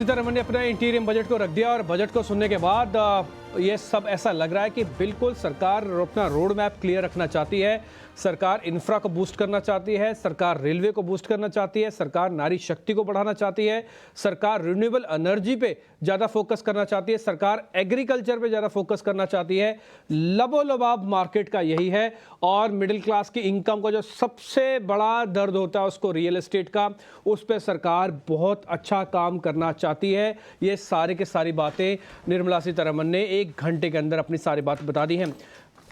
सीतारमण ने अपना इंटीरियम बजट को रख दिया और बजट को सुनने के बाद ये सब ऐसा लग रहा है कि बिल्कुल सरकार अपना रोड मैप क्लियर रखना चाहती है। सरकार इंफ्रा को बूस्ट करना चाहती है, सरकार रेलवे को बूस्ट करना चाहती है, सरकार नारी शक्ति को बढ़ाना चाहती है, सरकार रिन्यूएबल एनर्जी पे ज़्यादा फोकस करना चाहती है, सरकार एग्रीकल्चर पे ज़्यादा फोकस करना चाहती है। लबोलबाब मार्केट का यही है और मिडिल क्लास की इनकम का जो सबसे बड़ा दर्द होता है उसको रियल एस्टेट का, उस पर सरकार बहुत अच्छा काम करना चाहती है। ये सारे के सारी बातें निर्मला सीतारमण ने 1 घंटे के अंदर अपनी सारी बात बता दी हैं।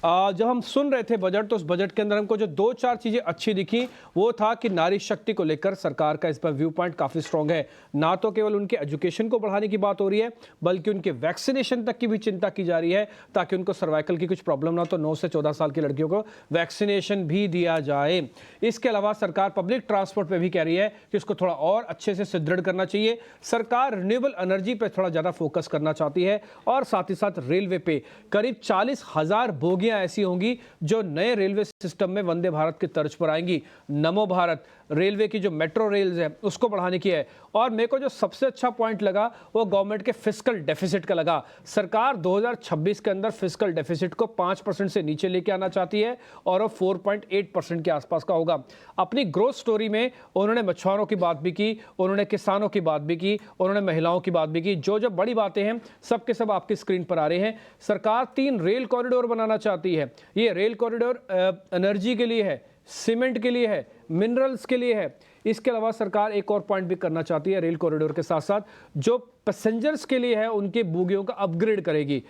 जब हम सुन रहे थे बजट तो उस बजट के अंदर हमको जो 2-4 चीज़ें अच्छी दिखी वो था कि नारी शक्ति को लेकर सरकार का इस पर व्यू पॉइंट काफ़ी स्ट्रांग है। ना तो केवल उनके एजुकेशन को बढ़ाने की बात हो रही है बल्कि उनके वैक्सीनेशन तक की भी चिंता की जा रही है ताकि उनको सर्वाइकल की कुछ प्रॉब्लम ना, तो 9 से 14 साल की लड़कियों को वैक्सीनेशन भी दिया जाए। इसके अलावा सरकार पब्लिक ट्रांसपोर्ट पर भी कह रही है कि उसको थोड़ा और अच्छे से सुदृढ़ करना चाहिए। सरकार रिन्यूएबल एनर्जी पर थोड़ा ज़्यादा फोकस करना चाहती है और साथ ही साथ रेलवे पे करीब 40,000 बोगियां ऐसी होंगी जो नए रेलवे सिस्टम में वंदे भारत की तर्ज पर आएंगी। नमो भारत रेलवे की जो मेट्रो रेल्स है उसको बढ़ाने की है। और मेरे को जो सबसे अच्छा पॉइंट लगा वो गवर्नमेंट के फिस्कल डेफिसिट का लगा। सरकार 2026 के अंदर फिस्कल डेफिसिट को 5% से नीचे लेके आना चाहती है और वो 4.8% के आसपास का होगा। अपनी ग्रोथ स्टोरी में उन्होंने मछुआरों की बात भी की, उन्होंने किसानों की बात भी की, उन्होंने महिलाओं की बात भी की। जो जो बड़ी बातें हैं सब के सब आपकी स्क्रीन पर आ रहे हैं। सरकार 3 रेल कॉरिडोर बनाना चाहती है। ये रेल कॉरिडोर एनर्जी के लिए है, सीमेंट के लिए है, मिनरल्स के लिए है। इसके अलावा सरकार एक और पॉइंट भी करना चाहती है, रेल कॉरिडोर के साथ साथ जो पैसेंजर्स के लिए है उनके बोगियों का अपग्रेड करेगी।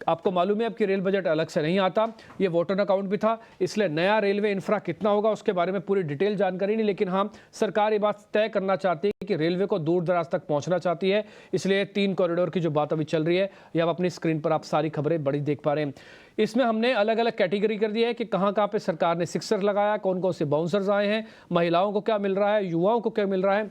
आपको मालूम है आपकी रेल बजट अलग से नहीं आता, ये वोटर अकाउंट भी था, इसलिए नया रेलवे इंफ्रा कितना होगा उसके बारे में पूरी डिटेल जानकारी नहीं, लेकिन हाँ सरकार ये बात तय करना चाहती है कि रेलवे को दूर दराज तक पहुंचना चाहती है। इसलिए 3 कॉरिडोर की जो बात अभी चल रही है ये आप अपनी स्क्रीन पर आप सारी खबरें बड़ी देख पा रहे हैं। इसमें हमने अलग अलग कैटेगरी कर दिया है कि कहाँ कहाँ पे सरकार ने सिक्सर लगाया, कौन कौन से बाउंसर्स आए हैं, महिलाओं को क्या मिल रहा है, युवाओं को क्या मिल रहा है।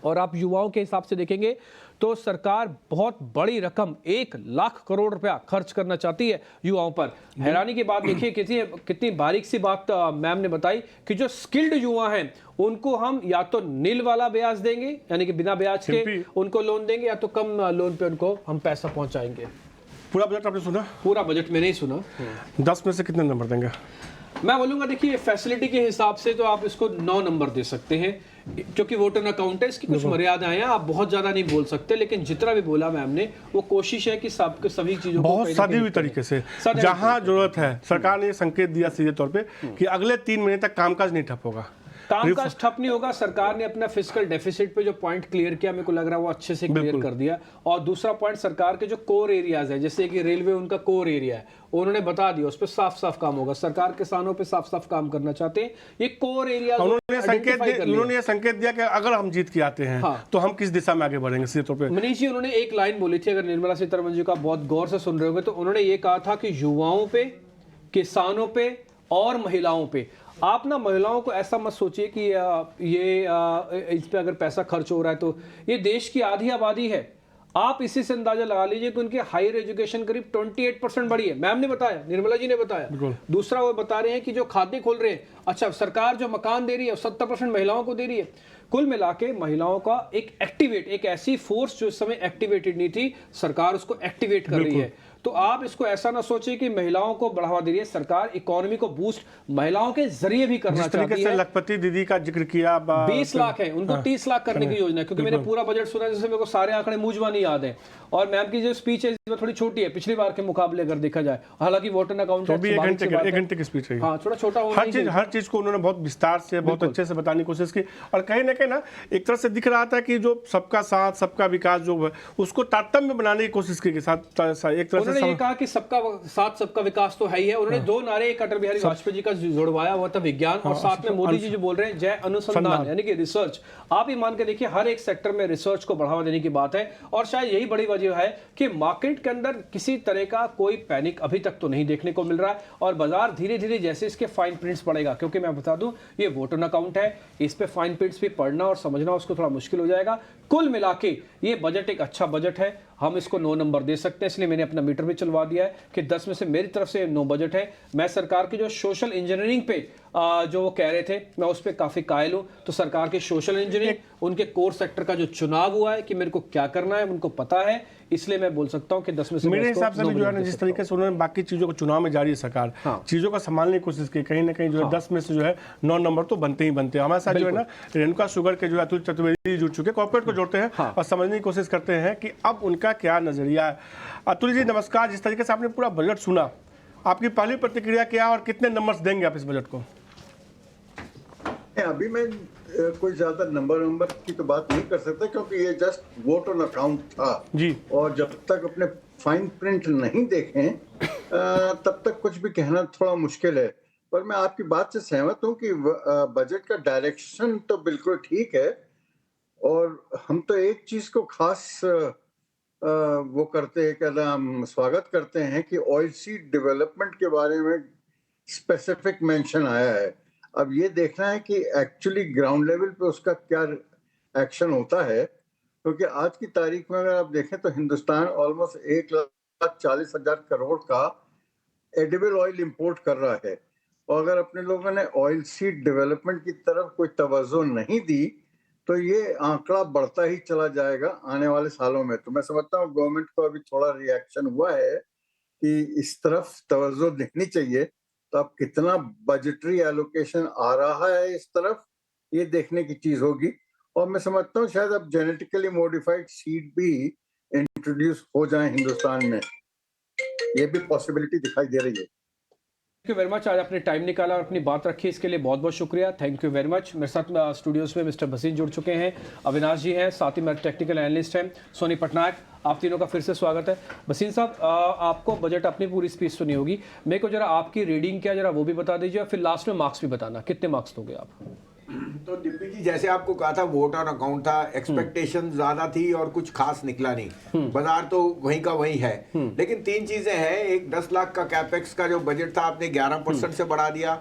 और आप युवाओं के हिसाब से देखेंगे तो सरकार बहुत बड़ी रकम 1 लाख करोड़ रुपया खर्च करना चाहती है युवाओं पर। हैरानी की बात देखिए कितनी बारीक सी बात मैम ने बताई कि जो स्किल्ड युवा हैं उनको हम या तो नील वाला ब्याज देंगे यानी कि बिना ब्याज के उनको लोन देंगे या तो कम लोन पे उनको हम पैसा पहुंचाएंगे। पूरा बजट आपने सुना? पूरा बजट मैंने ही सुना। 10 में से कितने नंबर देंगे? मैं बोलूंगा देखिए फैसिलिटी के हिसाब से तो आप इसको 9 नंबर दे सकते हैं क्योंकि वोटर अकाउंट है, इसकी कुछ मर्यादाएं हैं, आप बहुत ज्यादा नहीं बोल सकते, लेकिन जितना भी बोला मैम ने वो कोशिश है कि सबके सभी चीजों को बहुत सादी हुई तरीके से जहां जरूरत है सरकार ने संकेत दिया सीधे तौर पे कि अगले 3 महीने तक कामकाज नहीं ठप होगा, कामकाज ठप नहीं होगा। सरकार ने अपना फिस्कल डेफिसिट पे जो पॉइंट क्लियर किया मेरे को लग रहा है वो अच्छे से क्लियर कर दिया। और दूसरा पॉइंट सरकार के जो कोर एरियाज है जैसे कि रेलवे उनका कोर एरिया है उन्होंने बता दिया, उस पर साफ साफ काम होगा। सरकार किसानों पे साफ साफ काम करना चाहते हैं, ये कोर एरिया उन्होंने संकेत दिया कि अगर हम जीत के आते हैं तो हम किस दिशा में आगे बढ़ेंगे सीधे तौर पे। मनीष जी उन्होंने एक लाइन बोली थी, अगर निर्मला सीतारमण जी का बहुत गौर से सुन रहे होंगे तो उन्होंने ये कहा था कि युवाओं पे, किसानों पे और महिलाओं पे। आप ना महिलाओं को ऐसा मत सोचिए कि इस पे अगर पैसा खर्च हो रहा है तो ये देश की आधी आबादी है। आप इसी से अंदाजा लगा लीजिए कि उनकी हायर एजुकेशन करीब 28% बढ़ी है। मैम ने बताया, निर्मला जी ने बताया। दूसरा वो बता रहे हैं कि जो खाते खोल रहे हैं, अच्छा सरकार जो मकान दे रही है 70% महिलाओं को दे रही है। कुल मिला के महिलाओं का एक ऐसी फोर्स जो इस समय एक्टिवेटेड नहीं थी, सरकार उसको एक्टिवेट कर रही है। तो आप इसको ऐसा ना सोचिए कि महिलाओं को बढ़ावा दे रही है, सरकार इकोनॉमी को बूस्ट महिलाओं के जरिए भी करना चाहती है। लखपति दीदी का जिक्र किया 20 लाख है, उनको 30 लाख करने की योजना है, क्योंकि मैंने पूरा बजट सुना जिससे मेरे को सारे आंकड़े मुंहजबानी याद है। और मैम की जो स्पीच है इसमें थोड़ी छोटी है पिछली बार के मुकाबले अगर देखा जाए, हालांकि वोटर अकाउंट 1 घंटे की स्पीच है, हाँ थोड़ा छोटा हर चीज को उन्होंने बहुत विस्तार से बहुत अच्छे से बताने की कोशिश की। और कहीं ना कहीं ना एक तरह से दिख रहा था कि जो सबका साथ सबका विकास जो है उसको तारतम्य बनाने की कोशिश की। साथ एक तरह से कहा कि सबका साथ सबका विकास तो है ही है। उन्होंने 2 नारे अटल बिहारी वाजपेयी जी का जोड़वाया हुआ था, विज्ञान और साथ में मोदी जी जो बोल रहे हैं जय अनुसंधान यानी कि रिसर्च। आप ही मान के देखिए हर एक सेक्टर में रिसर्च को बढ़ावा देने की बात है। और शायद यही बड़ी वजह है कि मार्केट के अंदर किसी तरह का कोई पैनिक अभी तक तो नहीं देखने को मिल रहा है और बाजार धीरे धीरे जैसे इसके फाइन प्रिंट्स पड़ेगा, क्योंकि मैं बता दूं ये वोटर अकाउंट है, इस पे फाइन प्रिंट्स भी पढ़ना और समझना उसको थोड़ा मुश्किल हो जाएगा। कुल मिला के ये बजट एक अच्छा बजट है, हम इसको 9 नंबर दे सकते हैं, इसलिए मैंने अपना मीटर भी चलवा दिया है कि 10 में से मेरी तरफ से 9 बजट है। मैं सरकार की जो सोशल इंजीनियरिंग पे जो वो कह रहे थे, मैं उस पर काफी कायल हूं। तो सरकार की सोशल इंजीनियरिंग, उनके कोर सेक्टर का जो चुनाव हुआ है कि मेरे को क्या करना है उनको पता है, इसलिए मैं बोल सकता हूं कि 10 में से मेरे हिसाब से भी जो है ना, जिस तरीके से उन्होंने बाकी चीज़ों को चुनाव में जारी है सरकार, चीज़ों को संभालने की कोशिश की, कहीं ना कहीं जो है 10 में से जो है 9 नंबर तो बनते ही बनते हैं। हमारे साथ जो है ना रेणुका शुगर के जो है अतुल चतुर्वेदी जुड़ चुके, कॉर्पोरेट को जोड़ते हैं और समझने की कोशिश करते हैं कि अब उनका क्या नजरिया है। अतुल जी नमस्कार। जिस तरीके से आपने पूरा बजट सुना, आपकी पहली प्रतिक्रिया क्या और कितने नंबर्स देंगे आप इस बजट को? अभी मैं कोई ज्यादा नंबर की तो बात नहीं कर सकता, क्योंकि ये जस्ट वोट ऑन अकाउंट था जी, और जब तक अपने फाइन प्रिंट नहीं देखें तब तक कुछ भी कहना थोड़ा मुश्किल है। पर मैं आपकी बात से सहमत हूं कि बजट का डायरेक्शन तो बिल्कुल ठीक है, और हम तो एक चीज को खास वो करते हैं, क्या नाम, स्वागत करते हैं कि ऑयल सीड डेवलपमेंट के बारे में स्पेसिफिक मेंशन आया है। अब ये देखना है कि एक्चुअली ग्राउंड लेवल पे उसका क्या एक्शन होता है, क्योंकि आज की तारीख में अगर आप देखें तो हिंदुस्तान ऑलमोस्ट 1,40,000 करोड़ का एडिबल ऑयल इंपोर्ट कर रहा है, और अगर अपने लोगों ने ऑयल सीड डेवलपमेंट की तरफ कोई तवज्जो नहीं दी तो ये आंकड़ा बढ़ता ही चला जाएगा आने वाले सालों में। तो मैं समझता हूँ गवर्नमेंट को अभी थोड़ा रिएक्शन हुआ है कि इस तरफ तवज्जो देनी चाहिए। तो अब कितना बजटरी एलोकेशन आ रहा है इस तरफ, ये देखने की चीज होगी। और मैं समझता हूँ शायद अब जेनेटिकली मॉडिफाइड सीड भी इंट्रोड्यूस हो जाए हिंदुस्तान में, ये भी पॉसिबिलिटी दिखाई दे रही है। थैंक यू वेरी मच, आज आपने टाइम निकाला और अपनी बात रखी, इसके लिए बहुत बहुत शुक्रिया। Thank you very much. मेरे साथ स्टूडियोज में मिस्टर भसीन जुड़ चुके हैं, अविनाश जी हैं, साथ ही मेरे टेक्निकल एनालिस्ट हैं सोनी पटनायक। आप तीनों का फिर से स्वागत है। भसीन साहब, आपको बजट अपनी पूरी स्पीच सुनी होगी, मेरे को जरा आपकी रीडिंग क्या जरा वो भी बता दीजिए, और फिर लास्ट में मार्क्स भी बताना, कितने मार्क्स दोगे आप? तो डिप्टी जी, जैसे आपको कहा था वोट ऑन अकाउंट था, एक्सपेक्टेशन ज्यादा थी और कुछ खास निकला नहीं, बाजार तो वहीं का वहीं है। लेकिन तीन चीजें हैं, एक 10 लाख का कैपेक्स का जो बजट था आपने 11% से बढ़ा दिया।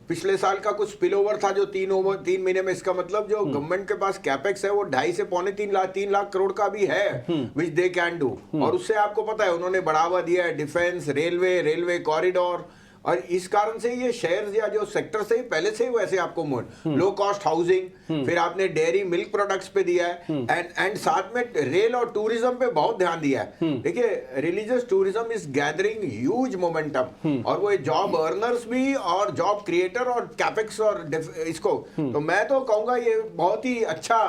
पिछले साल का कुछ स्पिल ओवर था जो 3 महीने में, इसका मतलब जो गवर्नमेंट के पास कैपेक्स है वो 2.5 से पौने 3 लाख करोड़ का भी है, विच दे कैन डू। और उससे आपको पता है उन्होंने बढ़ावा दिया है डिफेंस, रेलवे कॉरिडोर, और इस कारण से ये शेयर्स या जो सेक्टर से पहले से ही वैसे आपको लो कॉस्ट हाउसिंग, फिर आपने डेयरी मिल्क प्रोडक्ट्स पे दिया है, एंड साथ में रेल और टूरिज्म पे बहुत ध्यान दिया है। देखिए religious tourism is gathering huge momentum, और वो जॉब अर्नर्स भी और जॉब क्रिएटर और कैपेक्स और इसको, तो मैं तो कहूंगा ये बहुत ही अच्छा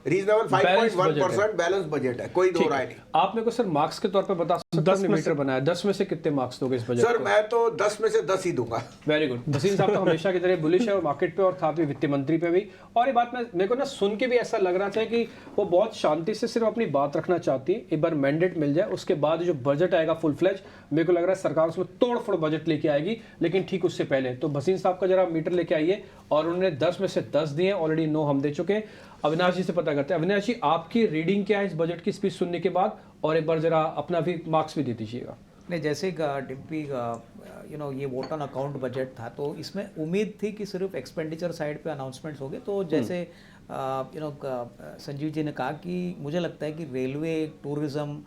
रीजनेबल 5.1% बैलेंस बजट है, कोई दो राय नहीं। आप मेरे को सर मार्क्स के तौर पे बता सकते हैं, मीटर बनाया 10 में से कितने मार्क्स दोगे इस बजट सर को? मैं तो 10 में से 10 ही दूंगा। Very good. भसीन साहब तो हमेशा की तरह बुलिश है, और मार्केट पे और साथ में वित्त मंत्री पे भी। और ये बात मेरे को ना सुन के भी ऐसा लग रहा था कि वो बहुत शांति से सिर्फ अपनी बात रखना चाहती है, एक बार मैंडेट मिल जाए उसके बाद जो बजट आएगा फुल फ्लेज, मेरे को लग रहा है सरकार उसमें तोड़ फोड़ बजट लेके आएगी। लेकिन ठीक उससे पहले तो भसीन साहब का जरा मीटर लेके आइए, और उन्होंने 10 में से 10 दिए, ऑलरेडी 9 हम दे चुके हैं। अविनाश जी से पता करते हैं। अविनाश जी, आपकी रीडिंग क्या है इस बजट की स्पीच सुनने के बाद, और एक बार जरा अपना भी मार्क्स भी दे दीजिएगा। नहीं, जैसे डिम्पी ये वोट ऑन अकाउंट बजट था, तो इसमें उम्मीद थी कि सिर्फ एक्सपेंडिचर साइड पे अनाउंसमेंट्स हो गए। तो जैसे संजीव जी ने कहा कि मुझे लगता है कि रेलवे, टूरिज्म,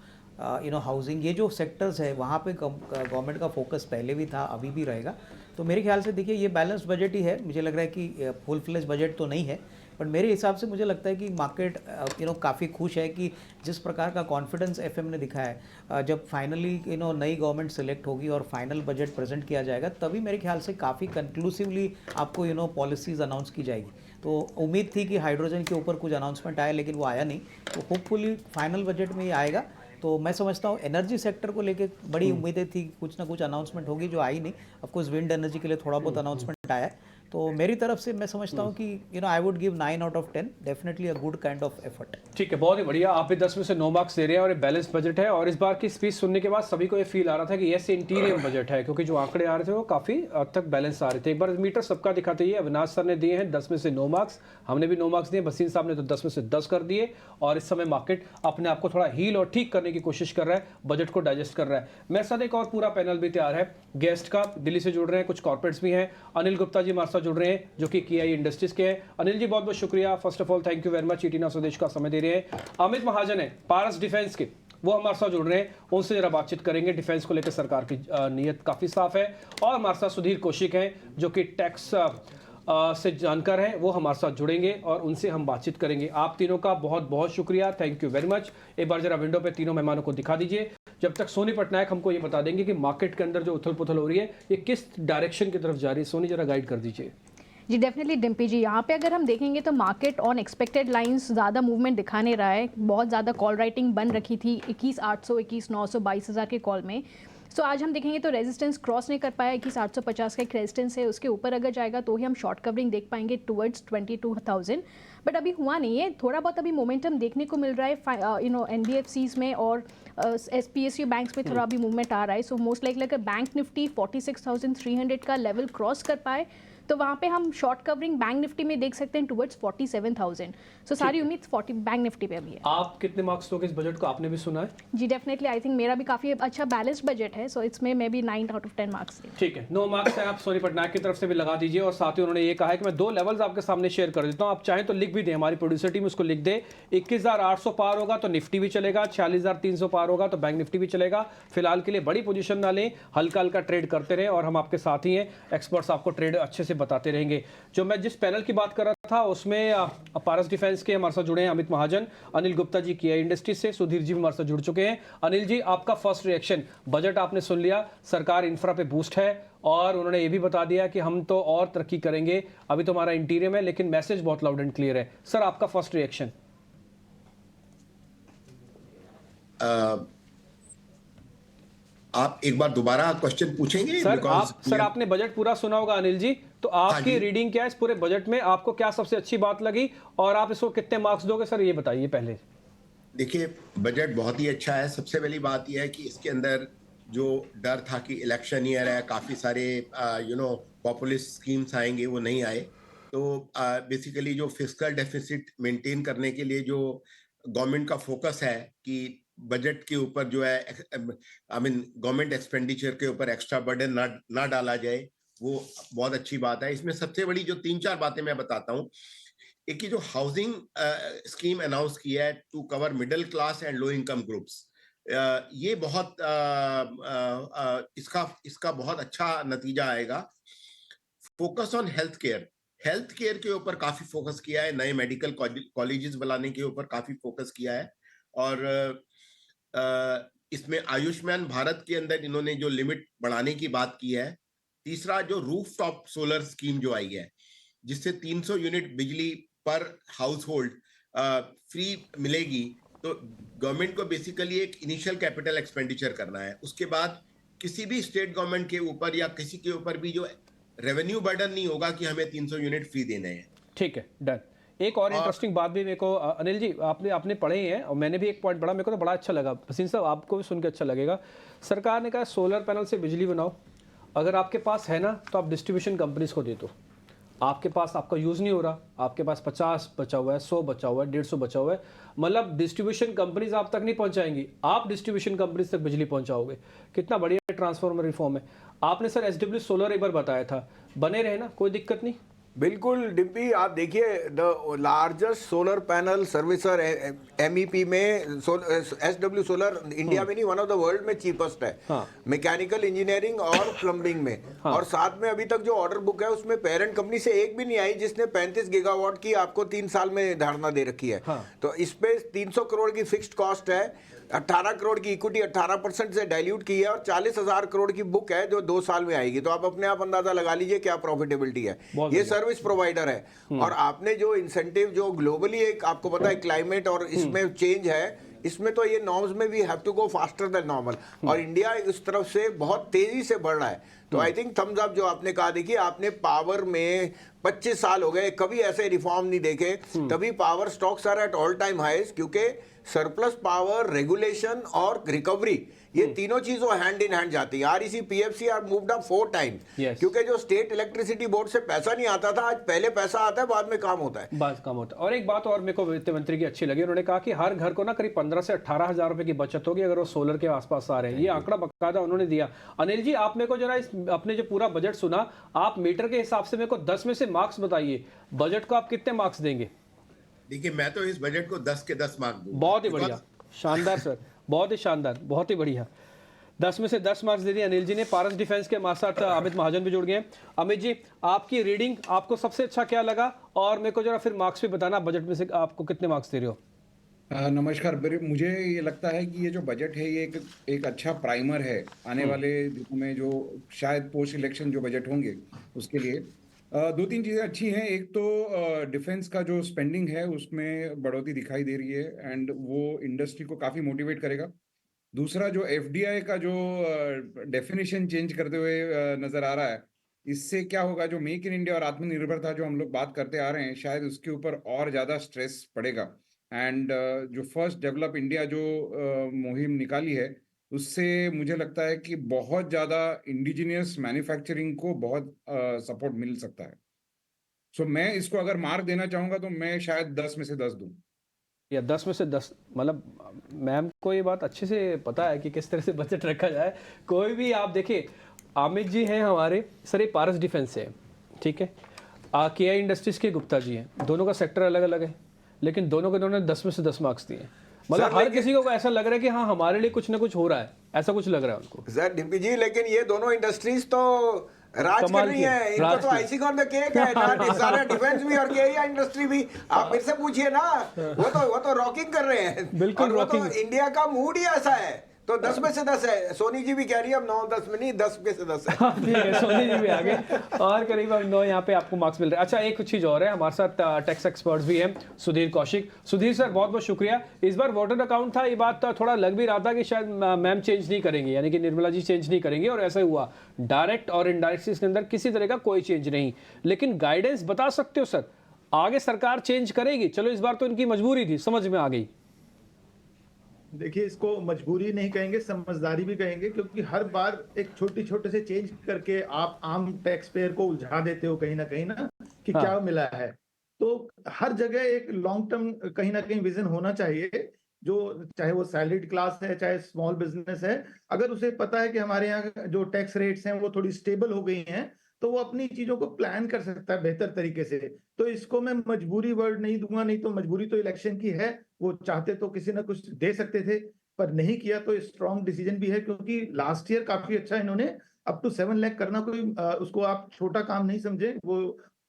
हाउसिंग, ये जो सेक्टर्स है वहाँ पे गवर्नमेंट का फोकस पहले भी था, अभी भी रहेगा। तो मेरे ख्याल से देखिए ये बैलेंस बजट ही है। मुझे लग रहा है कि फुल फ्लेज बजट तो नहीं है, बट मेरे हिसाब से मुझे लगता है कि मार्केट काफ़ी खुश है कि जिस प्रकार का कॉन्फिडेंस एफएम ने दिखाया है, जब फाइनली नई गवर्नमेंट सेलेक्ट होगी और फाइनल बजट प्रेजेंट किया जाएगा, तभी मेरे ख्याल से काफ़ी कंक्लूसिवली आपको पॉलिसीज़ अनाउंस की जाएगी। तो उम्मीद थी कि हाइड्रोजन के ऊपर कुछ अनाउंसमेंट आए, लेकिन वो आया नहीं। तो होपफुली फाइनल बजट में ये आएगा। तो मैं समझता हूँ एनर्जी सेक्टर को लेके बड़ी उम्मीदें थी, कुछ ना कुछ अनाउंसमेंट होगी, जो आई नहीं। ऑफकोर्स विंड एनर्जी के लिए थोड़ा बहुत अनाउंसमेंट आया है। तो मेरी तरफ से मैं समझता हूँ कि I would give 9 out of 10, definitely a good kind of effort. ठीक है, बहुत ही बढ़िया। आप भी 10 में से 9 मार्क्स दे रहे हैं, और ये बैलेंस बजट है। और इस बार की स्पीच सुनने के बाद सभी को ये फील आ रहा था कि यस इंटीरियम बजट है, क्योंकि जो आंकड़े आ रहे थे वो काफी हद तक बैलेंस आ रहे थे। एक बार मीटर सबका दिखाते ही अविनाश सर ने दिए हैं 10 में से 9 मार्क्स, हमने भी 9 मार्क्स दिए, भसीन साहब ने तो 10 में से 10 कर दिए। और इस समय मार्केट अपने आप को थोड़ा हील और ठीक करने की कोशिश कर रहा है, बजट को डाइजेस्ट कर रहा है। मेरे साथ एक और पूरा पैनल भी तैयार है गेस्ट का, दिल्ली से जुड़ रहे हैं, कुछ कॉर्पोरेट्स भी हैं। अनिल गुप्ता जी हमारे साथ जुड़ रहे हैं, जो कि KI इंडस्ट्रीज के हैं। अनिल जी बहुत बहुत शुक्रिया, first of all thank you very much, ईटीना स्वदेश का समय दे रहे हैं। अमित महाजन है पारस डिफेंस के, वो हमारे साथ जुड़ रहे हैं, उनसे जरा बातचीत करेंगे। डिफेंस को लेकर सरकार की नीयत काफी साफ है। और हमारे साथ सुधीर कौशिक हैं, जो कि टैक्स से जानकार हैं वो हमारे साथ जुड़ेंगे और उनसे हम बातचीत करेंगे। आप तीनों का बहुत बहुत शुक्रिया, थैंक यू वेरी मच। एक बार जरा विंडो पे तीनों मेहमानों को दिखा दीजिए। जब तक सोनी पटनायक हमको ये बता देंगे कि मार्केट के अंदर जो उथल पुथल हो रही है ये किस डायरेक्शन की तरफ जा रही है। सोनी जरा गाइड कर दीजिए। जी डेफिनेटली डिम्पी जी, यहाँ पे अगर हम देखेंगे तो मार्केट ऑन एक्सपेक्टेड लाइंस ज़्यादा मूवमेंट दिखा नहीं रहा है। बहुत ज़्यादा कॉल राइटिंग बन रखी थी 21,800, 21,900, 22,000 के कॉल में। सो आज हम देखेंगे तो रेजिस्टेंस क्रॉस नहीं कर पाया। 21,850 का एक रेजिस्टेंस है, उसके ऊपर अगर जाएगा तो ही हम शॉर्ट कवरिंग देख पाएंगे टुवर्ड्स 22,000, बट अभी हुआ नहीं है। थोड़ा बहुत अभी मोमेंटम देखने को मिल रहा है NBFCs में और SPSU बैंक्स में थोड़ा अभी मूवमेंट आ रहा है। सो मोस्ट लाइकली अगर बैंक निफ्टी 46,300 का लेवल क्रॉस कर पाए तो वहाँ पे हम शॉर्ट कवरिंग बैंक निफ्टी में देख सकते हैं टुवर्ड्स 47,000। सो सारी उम्मीद 40 बैंक निफ्टी पे अभी है। आप कितने मार्क्स दोगे इस बजट को? आपने भी सुना है। जी डेफिनेटली, आई थिंक मेरा भी काफ़ी अच्छा बैलेंस्ड बजट है, सो इसमें मैं भी 9 आउट ऑफ 10 मार्क्स। ठीक है, 9 मार्क्स है। आप सोनी पटनायक की तरफ से भी लगा दीजिए। और साथ ही उन्होंने ये कहा है कि मैं 2 लेवल्स आपके सामने शेयर कर देता हूँ, आप चाहें तो लिख भी दें, हमारी प्रोड्यूसर टीम उसको लिख दे। 21,800 पार होगा तो निफ्टी भी चलेगा, 46,300 पार होगा तो बैंक निफ्टी भी चलेगा। फिलहाल के लिए बड़ी पोजीशन ना लें, हल्का हल्का ट्रेड करते रहें और हम आपके साथ ही हैं। एक्सपर्ट्स आपको ट्रेड अच्छे से बताते रहेंगे। जो मैं जिस पैनल की बात कर रहा था उसमें पारस डिफेंस के हमारे साथ जुड़े हैं अमित महाजन, अनिल गुप्ता जी किया इंडस्ट्रीज से, सुधीर जी भी हमारे साथ जुड़ चुके हैं। अनिल जी, आपका फर्स्ट रिएक्शन, बजट आपने सुन लिया, सरकार इंफ्रा पे बूस्ट है और उन्होंने ये भी बता दिया कि हम तो और तरक्की करेंगे। अभी तो हमारा इंटीरियम है लेकिन मैसेज बहुत लाउड एंड क्लियर है। सर आपका फर्स्ट रिएक्शन? आप एक बार दोबारा क्वेश्चन पूछेंगे? सर आपने बजट पूरा सुना होगा अनिल जी, तो आपकी रीडिंग क्या है इस पूरे बजट में? आपको क्या सबसे अच्छी बात लगी और आप इसको कितने मार्क्स दोगे सर, ये बताइए पहले। देखिए, बजट बहुत ही अच्छा है। सबसे पहली बात यह है कि इसके अंदर जो डर था कि इलेक्शन ईयर है, काफी सारे पॉपुलिस्ट स्कीम्स आएंगे, वो नहीं आए। तो बेसिकली जो फिस्कल डेफिसिट मेंटेन करने के लिए जो गवर्नमेंट का फोकस है कि बजट के ऊपर जो है गवर्नमेंट एक्सपेंडिचर के ऊपर एक्स्ट्रा बर्डन ना डाला जाए, वो बहुत अच्छी बात है। इसमें सबसे बड़ी जो 3-4 बातें मैं बताता हूँ। एक ही जो हाउसिंग स्कीम अनाउंस किया है to cover middle class and low income groups, ये बहुत इसका बहुत अच्छा नतीजा आएगा। फोकस ऑन हेल्थ केयर के ऊपर काफी फोकस किया है, नए मेडिकल कॉलेजेस बनाने के ऊपर काफी फोकस किया है। और इसमें आयुष्मान भारत के अंदर इन्होंने जो लिमिट बढ़ाने की बात की है। तीसरा, जो रूफटॉप सोलर स्कीम जो आई है, जिससे 300 यूनिट बिजली पर हाउस होल्ड फ्री मिलेगी, तो गवर्नमेंट को बेसिकली एक इनिशियल कैपिटल एक्सपेंडिचर करना है। उसके बाद किसी भी स्टेट गवर्नमेंट के ऊपर या किसी के ऊपर भी जो रेवेन्यू बर्डन नहीं होगा कि हमें 300 यूनिट फ्री देने हैं। ठीक है, डन। एक और इंटरेस्टिंग बात भी मेरे को अनिल जी आपने पढ़े हैं और मैंने भी एक पॉइंट पढ़ा, मेरे को तो बड़ा अच्छा लगा। भसीन साहब आपको भी सुन के अच्छा लगेगा। सरकार ने कहा सोलर पैनल से बिजली बनाओ, अगर आपके पास है ना तो आप डिस्ट्रीब्यूशन कंपनीज को दे दो। आपके पास आपका यूज़ नहीं हो रहा, आपके पास 50 बचा हुआ है, 100 बचा हुआ है, 150 बचा हुआ है, मतलब डिस्ट्रीब्यूशन कंपनीज आप तक नहीं पहुंचाएंगी, आप डिस्ट्रीब्यूशन कंपनीज तक बिजली पहुंचाओगे। कितना बढ़िया ट्रांसफार्मर रिफॉर्म है। आपने सर SW सोलर एक बार बताया था, बने रहे ना, कोई दिक्कत नहीं। बिल्कुल डिम्पी, आप देखिए the largest solar panel servicer MEP में SW सोलर इंडिया में नहीं, वन ऑफ द वर्ल्ड में चीपेस्ट है। हाँ। मैकेनिकल इंजीनियरिंग और प्लम्बिंग में। हाँ। और साथ में अभी तक जो ऑर्डर बुक है उसमें पेरेंट कंपनी से एक भी नहीं आई जिसने 35 गीगावाट की आपको 3 साल में धारणा दे रखी है। हाँ। तो इस पे 300 करोड़ की फिक्स्ड कॉस्ट है, 18 करोड़ की इक्विटी 18% से डाइल्यूट की है और 40,000 करोड़ की बुक है जो 2 साल में आएगी। तो आप अपने आप अंदाजा लगा लीजिए क्या प्रॉफिटेबिलिटी है। ये सर्विस प्रोवाइडर है। और आपने जो इंसेंटिव जो ग्लोबली एक आपको पता है क्लाइमेट और इसमें चेंज है, इसमें तो ये नॉर्म्स में भी have to go faster than normal, और इंडिया इस तरफ से बहुत तेजी से बढ़ रहा है। तो आई थिंक थम्स अप जो आपने कहा। देखिए, आपने पावर में 25 साल हो गए, कभी ऐसे रिफॉर्म नहीं देखे, तभी power stocks are at all time highs, क्योंकि सरप्लस पावर, रेगुलेशन और रिकवरी, ये तीनों चीजों हैंड इन हैंड जाती है। REC PFC are moved up 4 times, क्योंकि जो स्टेट इलेक्ट्रिसिटी बोर्ड से पैसा नहीं आता था, आज पहले पैसा आता है, बाद में काम होता है। बाद काम होता है। और एक बात और मेरे को वित्त मंत्री की अच्छी लगी, उन्होंने कहा कि हर घर को ना करीब 15 से 18 हजार रुपए की बचत होगी अगर वो सोलर के आसपास आ रहे हैं। ये आंकड़ा बकायदा उन्होंने दिया। अनिल जी, आप मेरे को जरा अपने जो पूरा बजट सुना, आप मीटर के हिसाब से मेरे को 10 में से मार्क्स बताइए, बजट को आप कितने मार्क्स देंगे? देखिए, मैं तो इस बजट को 10 के 10 मार्क्स दूंगा। बहुत ही बढ़िया, शानदार सर, बहुत ही शानदार, बहुत ही बढ़िया। 10 में से 10 मार्क्स दे दिए अनिल जी ने। पारस डिफेंस के हमारे साथ अमित महाजन भी जुड़ गए हैं। अमित जी, आपकी रीडिंग, आपको सबसे अच्छा क्या लगा, और मेरे को जरा फिर मार्क्स भी बताना, बजट में से आपको कितने मार्क्स दे रहे हो? नमस्कार। मुझे ये लगता है कि ये जो बजट है ये एक अच्छा प्राइमर है आने वाले दिनों में, जो शायद पोस्ट इलेक्शन जो बजट होंगे उसके लिए। दो तीन चीज़ें अच्छी हैं। एक तो डिफेंस का जो स्पेंडिंग है उसमें बढ़ोतरी दिखाई दे रही है एंड वो इंडस्ट्री को काफ़ी मोटिवेट करेगा। दूसरा, जो एफडीआई का जो डेफिनेशन चेंज करते हुए नज़र आ रहा है, इससे क्या होगा, जो मेक इन इंडिया और आत्मनिर्भरता जो हम लोग बात करते आ रहे हैं, शायद उसके ऊपर और ज़्यादा स्ट्रेस पड़ेगा। एंड जो फर्स्ट डेवलप इंडिया जो मुहिम निकाली है, उससे मुझे लगता है कि बहुत ज़्यादा इंडिजिनियस मैन्युफैक्चरिंग को बहुत सपोर्ट मिल सकता है। सो मैं इसको अगर मार्क देना चाहूँगा तो मैं शायद 10 में से 10 दूँ। या 10 में से 10, मतलब मैम को ये बात अच्छे से पता है कि किस तरह से बजट रखा जाए। कोई भी आप देखिए, अमित जी हैं हमारे सर, ये पारस डिफेंस से है, ठीक है, केआई इंडस्ट्रीज के गुप्ता जी हैं, दोनों का सेक्टर अलग अलग है, लेकिन दोनों के दोनों ने 10 में से 10 मार्क्स दिए। मतलब हर किसी को ऐसा लग रहा है कि हाँ हमारे लिए कुछ ना कुछ हो रहा है, ऐसा कुछ लग रहा है उनको। सर डिम्पी जी, लेकिन ये दोनों इंडस्ट्रीज तो राज कर कमाल रही की है, है, इनको राज तो की। आइसिंग ऑन द केक है ना। सारा डिफेंस भी और केआई इंडस्ट्री भी, आप फिर से पूछिए ना, वो तो रॉकिंग कर रहे हैं। बिल्कुल और वो तो rocking। इंडिया का मूड ही ऐसा है, तो 10 में से 10 है। सोनी जी भी कह रही है अब 9-10 में नहीं, 10 में से 10 है। ठीक है, सोनी जी भी आगे, और करीब 9 यहाँ पे आपको मार्क्स मिल रहे हैं। अच्छा, एक चीज़ और है, हमारे साथ टैक्स एक्सपर्ट्स भी हैं, सुधीर कौशिक। सुधीर सर, बहुत बहुत शुक्रिया। इस बार वोटर अकाउंट था, ये बात थोड़ा लग भी रहा था कि शायद मैम चेंज नहीं करेंगे, यानी कि निर्मला जी चेंज नहीं करेंगे, और ऐसा ही हुआ। डायरेक्ट और इनडायरेक्ट इसके अंदर किसी तरह का कोई चेंज नहीं, लेकिन गाइडेंस बता सकते हो सर, आगे सरकार चेंज करेगी? चलो इस बार तो इनकी मजबूरी थी, समझ में आ गई। देखिए, इसको मजबूरी नहीं कहेंगे, समझदारी भी कहेंगे, क्योंकि हर बार एक छोटे से चेंज करके आप आम टैक्स पेयर को उलझा देते हो कहीं ना कि हाँ। क्या मिला है। तो हर जगह एक लॉन्ग टर्म कहीं ना कहीं विजन होना चाहिए, जो चाहे वो सैलरीड क्लास है, चाहे स्मॉल बिजनेस है, अगर उसे पता है कि हमारे यहाँ जो टैक्स रेट्स हैं वो थोड़ी स्टेबल हो गई हैं, तो वो अपनी चीजों को प्लान कर सकता है बेहतर तरीके से। तो इसको मैं मजबूरी वर्ड नहीं दूंगा, नहीं तो मजबूरी तो इलेक्शन की है, वो चाहते तो किसी ना कुछ दे सकते थे, पर नहीं किया, तो स्ट्रॉन्ग डिसीजन भी है, क्योंकि लास्ट ईयर काफी अच्छा इन्होंने अप टू 7 लाख करना कोई उसको आप छोटा काम नहीं समझे, वो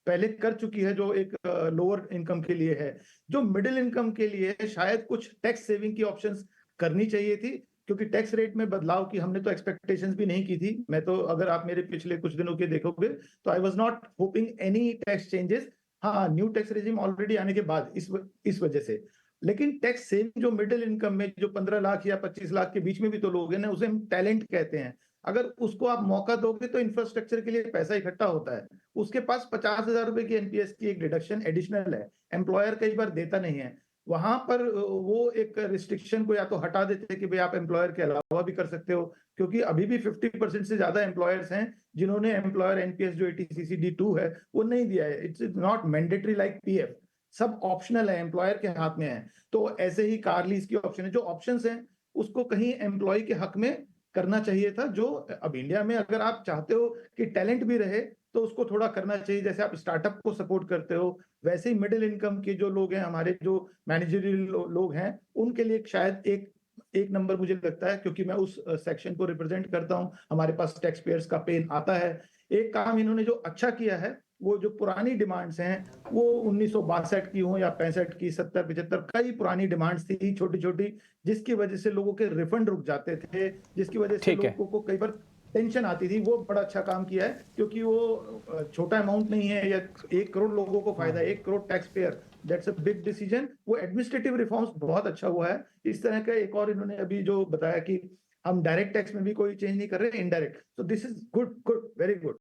पहले कर चुकी है, जो एक लोअर इनकम के लिए है। जो मिडिल इनकम के लिए शायद कुछ टैक्स सेविंग की ऑप्शंस करनी चाहिए थी, क्योंकि टैक्स रेट में बदलाव की हमने तो एक्सपेक्टेशंस भी नहीं की थी। मैं तो, अगर आप मेरे पिछले कुछ दिनों के देखोगे, तो I was not hopping any tax changes. हाँ, न्यू टैक्स रेजिम ऑलरेडी आने के बाद इस वजह से, लेकिन टैक्स सेविंग जो मिडिल इनकम में जो 15 लाख या 25 लाख के बीच में भी तो लोग हैं ना, उसे हम टैलेंट कहते हैं। अगर उसको आप मौका दोगे तो इंफ्रास्ट्रक्चर के लिए पैसा इकट्ठा होता है। उसके पास 50,000 रुपए की एनपीएस की एक डिडक्शन एडिशनल है, एम्प्लॉयर कई बार देता नहीं है। वहां पर वो एक रिस्ट्रिक्शन को या तो हटा देते हैं कि भाई आप एम्प्लॉयर के अलावा भी कर सकते हो, क्योंकि अभी भी 50% से ज्यादा एम्प्लॉयर्स हैं जिन्होंने एम्प्लॉयर एनपीएस जो ATCCD2 है वो नहीं दिया है। It's not mandatory like PF, सब ऑप्शनल है, एम्प्लॉयर के हाथ में है। तो ऐसे ही कार लीज की ऑप्शन है, जो ऑप्शंस हैं उसको कहीं एम्प्लॉय के हक में करना चाहिए था। जो अब इंडिया में अगर आप चाहते हो कि टैलेंट भी रहे, तो उसको थोड़ा करना चाहिए। जैसे आप स्टार्टअप को सपोर्ट करते हो, वैसे ही मिडिल इनकम के जो लोग हैं, हमारे जो मैनेजरियल लोग हैं, उनके लिए शायद एक नंबर मुझे लगता है, क्योंकि मैं उस सेक्शन को रिप्रेजेंट करता हूं, हमारे पास टैक्स पेयर्स का पेन आता है। एक काम इन्होंने जो अच्छा किया है, वो जो पुरानी डिमांड्स हैं, वो 1962 की हो या 65 की, 70, 75, कई पुरानी डिमांड्स थी छोटी छोटी, जिसकी वजह से लोगों के रिफंड रुक जाते थे, जिसकी वजह से लोगों को कई बार टेंशन आती थी। वो बड़ा अच्छा काम किया है, क्योंकि वो छोटा अमाउंट नहीं है, या 1 करोड़ लोगों को फायदा, 1 crore tax payer, that's a big decision. वो एडमिनिस्ट्रेटिव रिफॉर्म्स बहुत अच्छा हुआ है। इस तरह का एक और इन्होंने अभी जो बताया कि हम डायरेक्ट टैक्स में भी कोई चेंज नहीं कर रहे, indirect, so this is good, very good,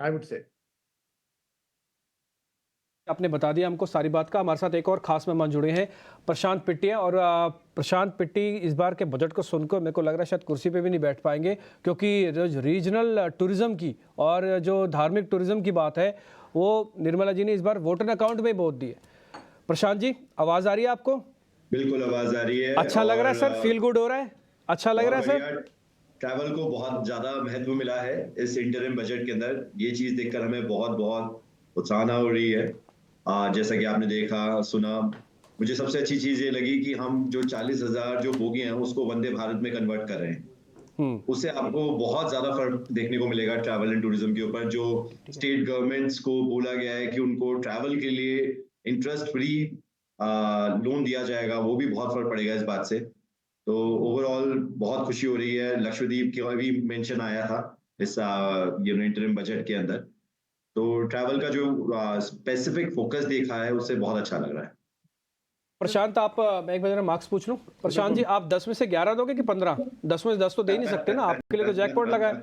I would say. आपने बता दिया हमको सारी बात का। हमारे साथ एक और खास मेहमान जुड़े हैं, प्रशांत पिट्टी है, और प्रशांत पिट्टी इस बार के बजट को सुनकर मेरे को लग रहा है शायद कुर्सी पे भी नहीं बैठ पाएंगे, क्योंकि रीजनल टूरिज्म की और जो धार्मिक टूरिज्म की बात है, वो निर्मला जी ने इस बार वोटर अकाउंट में बहुत दी है। प्रशांत जी, आवाज़ आ रही है आपको? बिल्कुल आवाज़ आ रही है। अच्छा लग रहा है सर, फील गुड हो रहा है, अच्छा लग रहा है सर? ट्रैवल को बहुत ज़्यादा महत्व मिला है इस इंटरिम बजट के अंदर। ये चीज़ देखकर हमें बहुत बहुत उत्साहना हो रही है। जैसा कि आपने देखा सुना, मुझे सबसे अच्छी चीज़ ये लगी कि हम जो 40,000 जो बोगी हैं उसको वंदे भारत में कन्वर्ट कर रहे हैं। उससे आपको बहुत ज्यादा फर्क देखने को मिलेगा ट्रैवल एंड टूरिज्म के ऊपर। जो स्टेट गवर्नमेंट्स को बोला गया है कि उनको ट्रैवल के लिए इंटरेस्ट फ्री लोन दिया जाएगा, वो भी बहुत फर्क पड़ेगा इस बात से। तो ओवरऑल बहुत खुशी हो रही है। लक्षद्वीप का भी मेंशन आया था इस इंटरिम बजट के अंदर, तो ट्रैवल का जो स्पेसिफिक फोकस देखा है उससे बहुत अच्छा लग रहा है। प्रशांत, आप मैं एक बार मार्क्स पूछ लूं। प्रशांत जी, आप 10 में से 11 दोगे कि 15? 10 में से 10 तो दे ही नहीं सकते ना, आपके लिए तो जैकपॉट लगा है।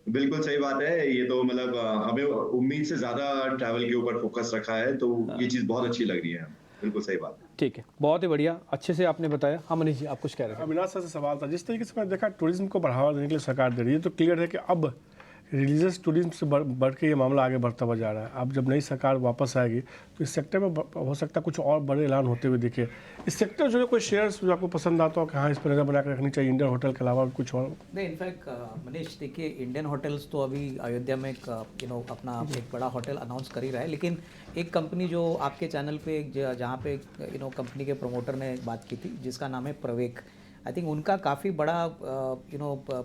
बिल्कुल सही बात है। ये तो मतलब हमें उम्मीद से ज्यादा ट्रैवल के ऊपर फोकस रखा है, तो ये चीज बहुत अच्छी लग रही है। बिल्कुल सही बात है। ठीक है, बहुत ही बढ़िया, अच्छे से आपने बताया। हाँ मनीष जी, आप कुछ कह रहे थे? अविनाश सर से सवाल था, जिस तरीके से मैं देखा टूरिज्म को बढ़ावा देने के लिए सरकार दे रही है, तो क्लियर है कि अब रिलीजियस टूरिज्म से बढ़ के ये मामला आगे बढ़ता हुआ जा रहा है। अब जब नई सरकार वापस आएगी तो इस सेक्टर में हो सकता है कुछ और बड़े ऐलान होते हुए दिखे। इस सेक्टर जो है कोई शेयर्स जो आपको पसंद आता हो कि हाँ इस पर नजर बना कर रखनी चाहिए, इंडियन होटल के अलावा कुछ और? नहीं, इनफैक्ट मनीष देखिए, इंडियन होटल्स तो अभी अयोध्या में अपना एक बड़ा होटल अनाउंस कर ही रहा है, लेकिन एक कंपनी जो आपके चैनल पे जहाँ पे कंपनी के प्रमोटर ने बात की थी जिसका नाम है प्रवेक, आई थिंक उनका काफ़ी बड़ा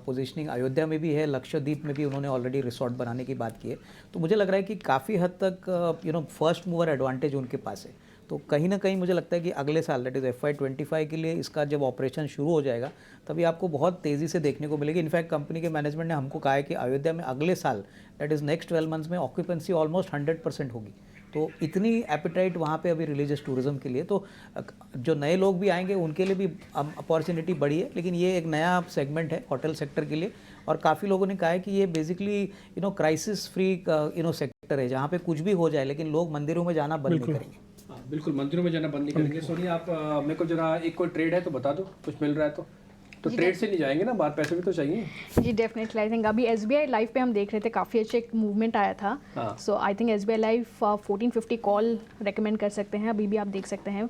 पोजीशनिंग अयोध्या में भी है, लक्षद्वीप में भी उन्होंने ऑलरेडी रिसोर्ट बनाने की बात की है। तो मुझे लग रहा है कि काफ़ी हद तक फर्स्ट मूवर एडवांटेज उनके पास है। तो कहीं ना कहीं मुझे लगता है कि अगले साल दैट इज़ FY25 के लिए इसका जब ऑपरेशन शुरू हो जाएगा तभी आपको बहुत तेज़ी से देखने को मिलेगी। इनफैक्ट कंपनी के मैनेजमेंट ने हमको कहा है कि अयोध्या में अगले साल दैट इज़ नेक्स्ट 12 मंथ्स में ऑक्यूपेंसी ऑलमोस्ट 100% होगी। तो इतनी एपिटाइट वहाँ पे अभी रिलीजियस टूरिज्म के लिए, तो जो नए लोग भी आएंगे उनके लिए भी अपॉर्चुनिटी बढ़ी है। लेकिन ये एक नया सेगमेंट है होटल सेक्टर के लिए, और काफ़ी लोगों ने कहा है कि ये बेसिकली क्राइसिस फ्री सेक्टर है जहाँ पे कुछ भी हो जाए लेकिन लोग मंदिरों में जाना बंद नहीं करेंगे। बिल्कुल, मंदिरों में जाना बंद नहीं करेंगे। सोनिया, आप मेरे को जरा एक कोई ट्रेड है तो बता दो, कुछ मिल रहा है तो ट्रेड से नहीं जाएंगे ना, बाहर पैसे भी तो चाहिए। जी डेफिनेटली, आई थिंक अभी SBI लाइव पे हम देख रहे थे, काफ़ी अच्छे एक मूवमेंट आया था। So I think SBI life 1450 call recommend कर सकते हैं। अभी भी आप देख सकते हैं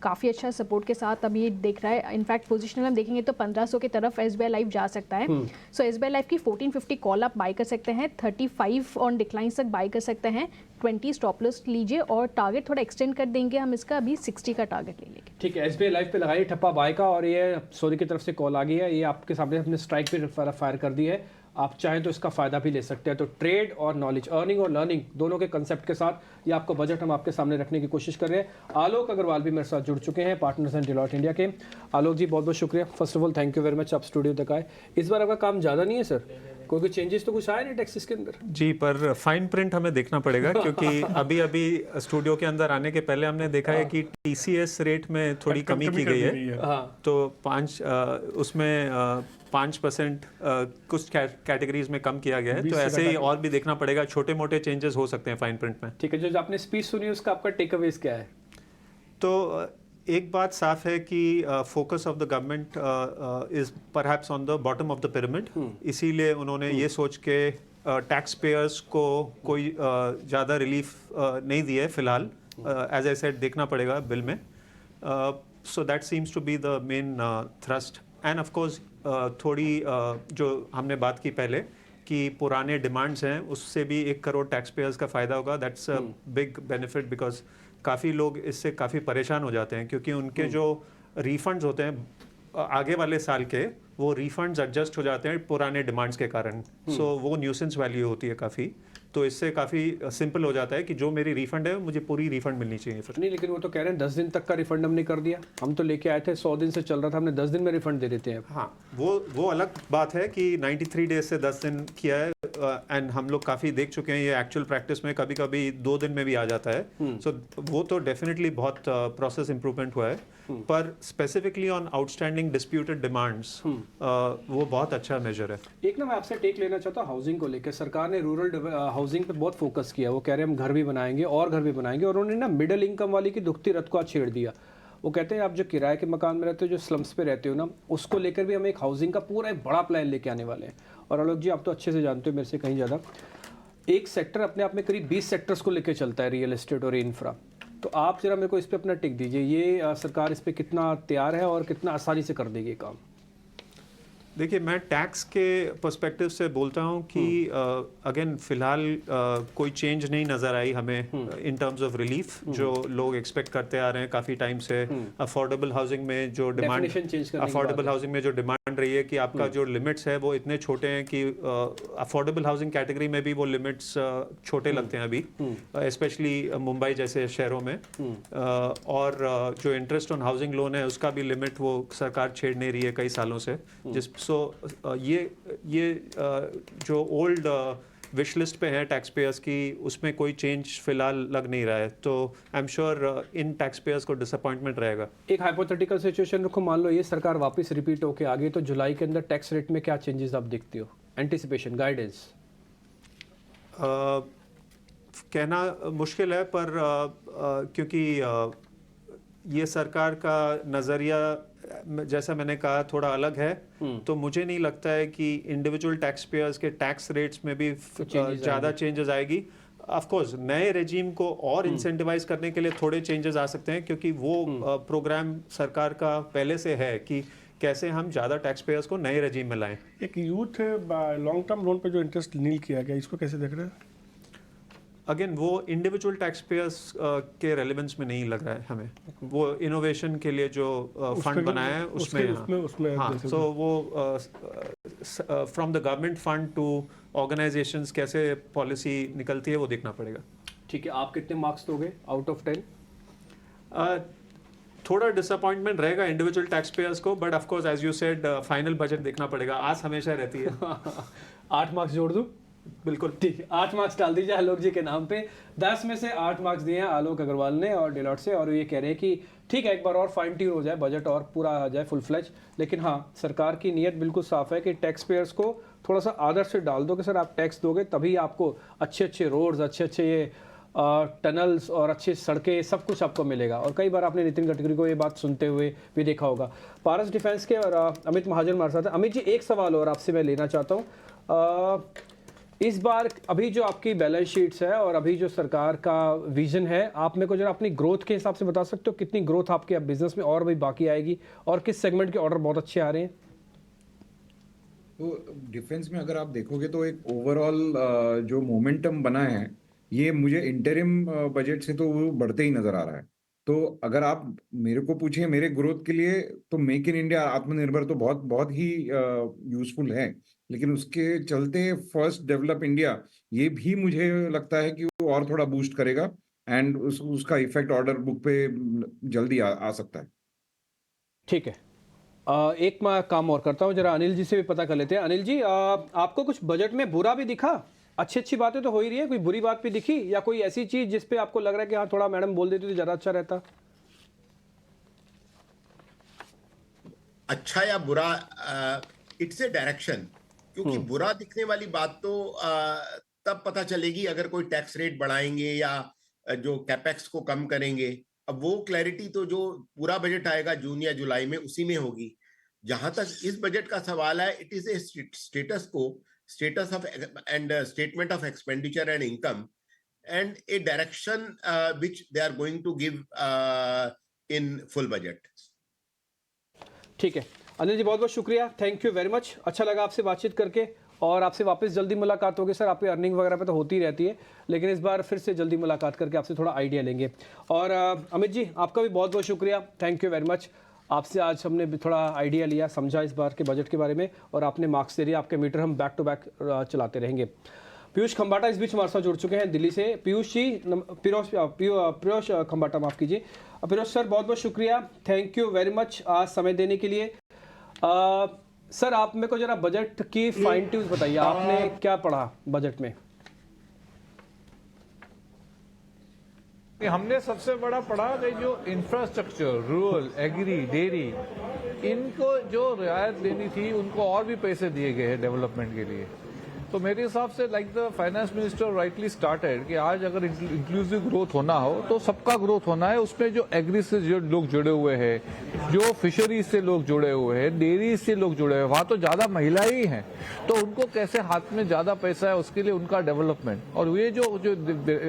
काफ़ी अच्छा सपोर्ट के साथ अभी देख रहा है। इनफैक्ट पोजिशनल हम देखेंगे तो 1500 की तरफ SBI लाइव जा सकता है। सो SBI लाइव की 1450 कॉल आप बाय कर सकते हैं, 35 ऑन डिक्लाइन तक बाय कर सकते हैं, 20 स्टॉप लॉस लीजिए और टारगेट थोड़ा एक्सटेंड कर देंगे हम इसका, अभी 60 का टारगेट ले लेंगे। ठीक है, SBI लाइव पे लगाइए ठप्पा बाय का, और ये सोनी की तरफ से कॉल आ गई है, ये आपके सामने अपने स्ट्राइक पे फायर कर दी है। आप चाहें तो इसका फ़ायदा भी ले सकते हैं। तो ट्रेड और नॉलेज, अर्निंग और लर्निंग दोनों के कंसेप्ट के साथ ये आपको बजट हम आपके सामने रखने की कोशिश कर रहे हैं। आलोक अग्रवाल भी मेरे साथ जुड़ चुके हैं, पार्टनर्स एंड डिलॉयट इंडिया के। आलोक जी, बहुत बहुत शुक्रिया। First of all thank you very much, आप स्टूडियो तक आए। इस बार आपका काम ज़्यादा नहीं है सर, कोई चेंजेस तो कुछ आया नहीं टैक्सेस के अंदर? जी, पर फाइन प्रिंट हमें देखना पड़ेगा क्योंकि अभी स्टूडियो के अंदर आने के पहले हमने देखा है कि TCS रेट में थोड़ी कमी की गई है। तो 5% कुछ कैटेगरीज में कम किया गया है, तो ऐसे ही और भी देखना पड़ेगा, छोटे मोटे चेंजेस हो सकते हैं फाइन प्रिंट में। ठीक है, जो आपने स्पीच सुनी उसका आपका टेक अवेज क्या है? तो एक बात साफ है कि focus of the government is perhaps on the bottom of the pyramid, इसीलिए उन्होंने ये सोच के टैक्स पेयर्स को कोई ज़्यादा रिलीफ नहीं दिया है फिलहाल। एज आई सेड, देखना पड़ेगा बिल में। So that seems to be the main thrust. And of course थोड़ी जो हमने बात की पहले कि पुराने डिमांड्स हैं उससे भी 1 करोड़ टैक्स पेयर्स का फ़ायदा होगा। That's a big benefit because काफ़ी लोग इससे काफ़ी परेशान हो जाते हैं क्योंकि उनके जो रिफंड्स होते हैं आगे वाले साल के, वो रिफंड्स एडजस्ट हो जाते हैं पुराने डिमांड्स के कारण। सो वो न्यूसेंस वैल्यू होती है काफ़ी, तो इससे काफ़ी सिंपल हो जाता है कि जो मेरी रिफंड है मुझे पूरी रिफंड मिलनी चाहिए फिर। नहीं, लेकिन वो तो कह रहे हैं 10 दिन तक का रिफंड हमने कर दिया। हम तो लेके आए थे 100 दिन से चल रहा था, हमने 10 दिन में रिफंड दे देते हैं। हाँ, वो अलग बात है कि 93 डेज से 10 दिन किया है। एंड हम लोग काफ़ी देख चुके हैं ये एक्चुअल प्रैक्टिस में कभी कभी 2 दिन में भी आ जाता है। सो वो तो डेफिनेटली बहुत प्रोसेस इंप्रूवमेंट हुआ है, पर specifically on outstanding disputed demands वो बहुत अच्छा मेजर है। एक ना मैं आपसे टेक लेना चाहता हूँ हाउसिंग को लेकर। सरकार ने रूरल हाउसिंग पे बहुत फोकस किया। वो कह रहे हैं हम घर भी बनाएंगे और घर भी बनाएंगे, और उन्होंने ना मिडिल इनकम वाली की दुखती रथ को आज छेड़ दिया। वो कहते हैं आप जो किराए के मकान में रहते हो, जो स्लम्स पे रहते हो ना, उसको लेकर भी हम एक हाउसिंग का पूरा एक बड़ा प्लान लेके आने वाले हैं। और आलोक जी, आप तो अच्छे से जानते हो मेरे से कहीं ज़्यादा, एक सेक्टर अपने आप में करीब 20 सेक्टर्स को लेकर चलता है, रियल एस्टेट और इंफ्रा। तो आप जरा मेरे को इस पर अपना टिक दीजिए, ये सरकार इस पर कितना तैयार है और कितना आसानी से कर देगी काम? देखिए, मैं टैक्स के पर्सपेक्टिव से बोलता हूं कि अगेन फिलहाल कोई चेंज नहीं नज़र आई हमें इन टर्म्स ऑफ रिलीफ जो लोग एक्सपेक्ट करते आ रहे हैं काफ़ी टाइम से। अफोर्डेबल हाउसिंग में जो डिमांड रही है कि आपका जो लिमिट्स है वो इतने छोटे हैं कि अफोर्डेबल हाउसिंग कैटेगरी में भी वो लिमिट्स छोटे लगते हैं अभी, स्पेशली मुंबई जैसे शहरों में। और जो इंटरेस्ट ऑन हाउसिंग लोन है उसका भी लिमिट वो सरकार छेड़ नहीं रही है कई सालों से। सो ये जो ओल्ड विश लिस्ट पे है टैक्स पेयर्स की, उसमें कोई चेंज फिलहाल लग नहीं रहा है, तो I am sure in tax payers को डिसअपॉइंटमेंट रहेगा। एक हाइपोथेटिकल सिचुएशन रखो, मान लो ये सरकार वापस रिपीट होके आ गई, तो जुलाई के अंदर टैक्स रेट में क्या चेंजेस आप देखते हो? एंटिसिपेशन, गाइडेंस कहना मुश्किल है, पर क्योंकि ये सरकार का नज़रिया जैसा मैंने कहा थोड़ा अलग है, तो मुझे नहीं लगता है कि इंडिविजुअल टैक्स पेयर्स के टैक्स रेट्स में भी ज़्यादा चेंजेस आएगी। ऑफ कोर्स नए रेजीम को और इंसेंटिवाइज करने के लिए थोड़े चेंजेस आ सकते हैं, क्योंकि वो प्रोग्राम सरकार का पहले से है कि कैसे हम ज़्यादा टैक्स पेयर्स को नए रेजीम में लाएं। एक यूथ लॉन्ग टर्म लोन पे जो इंटरेस्ट नील किया गया, इसको कैसे देख रहे हैं? अगेन वो इंडिविजुअल टैक्स पेयर्स के रेलेवेंस में नहीं लग रहा है हमें। वो इनोवेशन के लिए जो फंड बनाया है उसमें हाँ, सो वो from the government fund to organisations कैसे पॉलिसी निकलती है वो देखना पड़ेगा। ठीक है, आप कितने मार्क्स दोगे आउट ऑफ 10? थोड़ा डिसअपॉइंटमेंट रहेगा इंडिविजुअल टैक्स पेयर्स को, but of course as you said final budget देखना पड़ेगा, आस हमेशा रहती है। 8 मार्क्स जोड़ दूं? बिल्कुल ठीक है, 8 मार्क्स डाल दीजिए आलोक जी के नाम पे। 10 में से 8 मार्क्स दिए हैं आलोक अग्रवाल ने और डेलॉट से, और ये कह रहे हैं कि ठीक है एक बार और फाइन ट्यून हो जाए, बजट और पूरा आ जाए फुल फ्लेज, लेकिन हाँ सरकार की नीयत बिल्कुल साफ है कि टैक्स पेयर्स को थोड़ा सा आदर से डाल दो कि सर आप टैक्स दोगे तभी आपको अच्छे अच्छे रोड्स, अच्छे अच्छे ये टनल्स और अच्छी सड़कें, सब कुछ आपको मिलेगा। और कई बार आपने नितिन गडकरी को ये बात सुनते हुए भी देखा होगा। पारस डिफेंस के और अमित महाजन हमारे साथ हैं। अमित जी, एक सवाल और आपसे मैं लेना चाहता हूँ। इस बार अभी जो आपकी बैलेंस शीट्स है और अभी जो सरकार का विजन है, आप मेरे को जरा अपनी ग्रोथ के हिसाब से बता सकते हो कितनी ग्रोथ आपके बिजनेस में और भी बाकी आएगी और किस सेगमेंट के ऑर्डर बहुत अच्छे आ रहे हैं? तो डिफेंस में अगर आप देखोगे तो एक ओवरऑल जो मोमेंटम बना है, ये मुझे इंटरिम बजट से तो वो बढ़ते ही नजर आ रहा है। तो अगर आप मेरे को पूछे मेरे ग्रोथ के लिए, तो मेक इन इंडिया, आत्मनिर्भर तो बहुत बहुत ही यूजफुल है, लेकिन उसके चलते फर्स्ट डेवलप इंडिया ये भी मुझे लगता है कि वो और थोड़ा बूस्ट करेगा एंड उसका इफेक्ट ऑर्डर बुक पे जल्दी आ सकता है। ठीक है, एक मैं काम और करता हूँ, जरा अनिल जी से भी पता कर लेते हैं। अनिल जी, आपको कुछ बजट में बुरा भी दिखा? अच्छी अच्छी बातें तो हो ही रही है, कोई बुरी बात भी दिखी या कोई ऐसी चीज जिस पे आपको लग रहा है कि हाँ थोड़ा मैडम बोल देती तो ज्यादा अच्छा रहता? अच्छा या बुरा, इट्स ए डायरेक्शन, क्योंकि बुरा दिखने वाली बात तो तब पता चलेगी अगर कोई टैक्स रेट बढ़ाएंगे या जो कैपेक्स को कम करेंगे। अब वो क्लैरिटी तो जो पूरा बजट आएगा जून या जुलाई में उसी में होगी। जहां तक इस बजट का सवाल है, it is a status of and statement of expenditure and income and a direction which they are going to give in full budget. ठीक है अनिल जी, बहुत बहुत शुक्रिया, थैंक यू वेरी मच। अच्छा लगा आपसे बातचीत करके और आपसे वापस जल्दी मुलाकात होगी। सर आपकी अर्निंग वगैरह पे तो होती रहती है, लेकिन इस बार फिर से जल्दी मुलाकात करके आपसे थोड़ा आइडिया लेंगे। और अमित जी आपका भी बहुत बहुत शुक्रिया, थैंक यू वेरी मच। आपसे आज हमने भी थोड़ा आइडिया लिया, समझा इस बार के बजट के बारे में और आपने मार्क्स दे दिए। आपके मीटर हम बैक टू बैक चलाते रहेंगे। पीयूष खंबाटा इस बीच हमारे साथ जुड़ चुके हैं दिल्ली से। पीयूष जी, पीयूष खंबाटा माफ़ कीजिए। पीयूष सर बहुत बहुत शुक्रिया, थैंक यू वेरी मच आज समय देने के लिए। सर आप मेरे को जरा बजट की फाइन ट्यून्स बताइए, आपने क्या पढ़ा बजट में? हमने सबसे बड़ा पढ़ा कि जो इंफ्रास्ट्रक्चर, रूरल, एग्री, डेयरी, इनको जो रियायत देनी थी उनको और भी पैसे दिए गए हैं डेवलपमेंट के लिए। तो मेरे हिसाब से like the finance minister rightly started कि आज अगर इंक्लूसिव ग्रोथ होना हो तो सबका ग्रोथ होना है। उसमें जो एग्री से जो लोग जुड़े हुए हैं, जो फिशरीज से लोग जुड़े हुए हैं, डेयरी से लोग जुड़े हुए हैं, वहां तो ज्यादा महिलाएं ही हैं, तो उनको कैसे हाथ में ज्यादा पैसा है उसके लिए उनका डेवलपमेंट और ये जो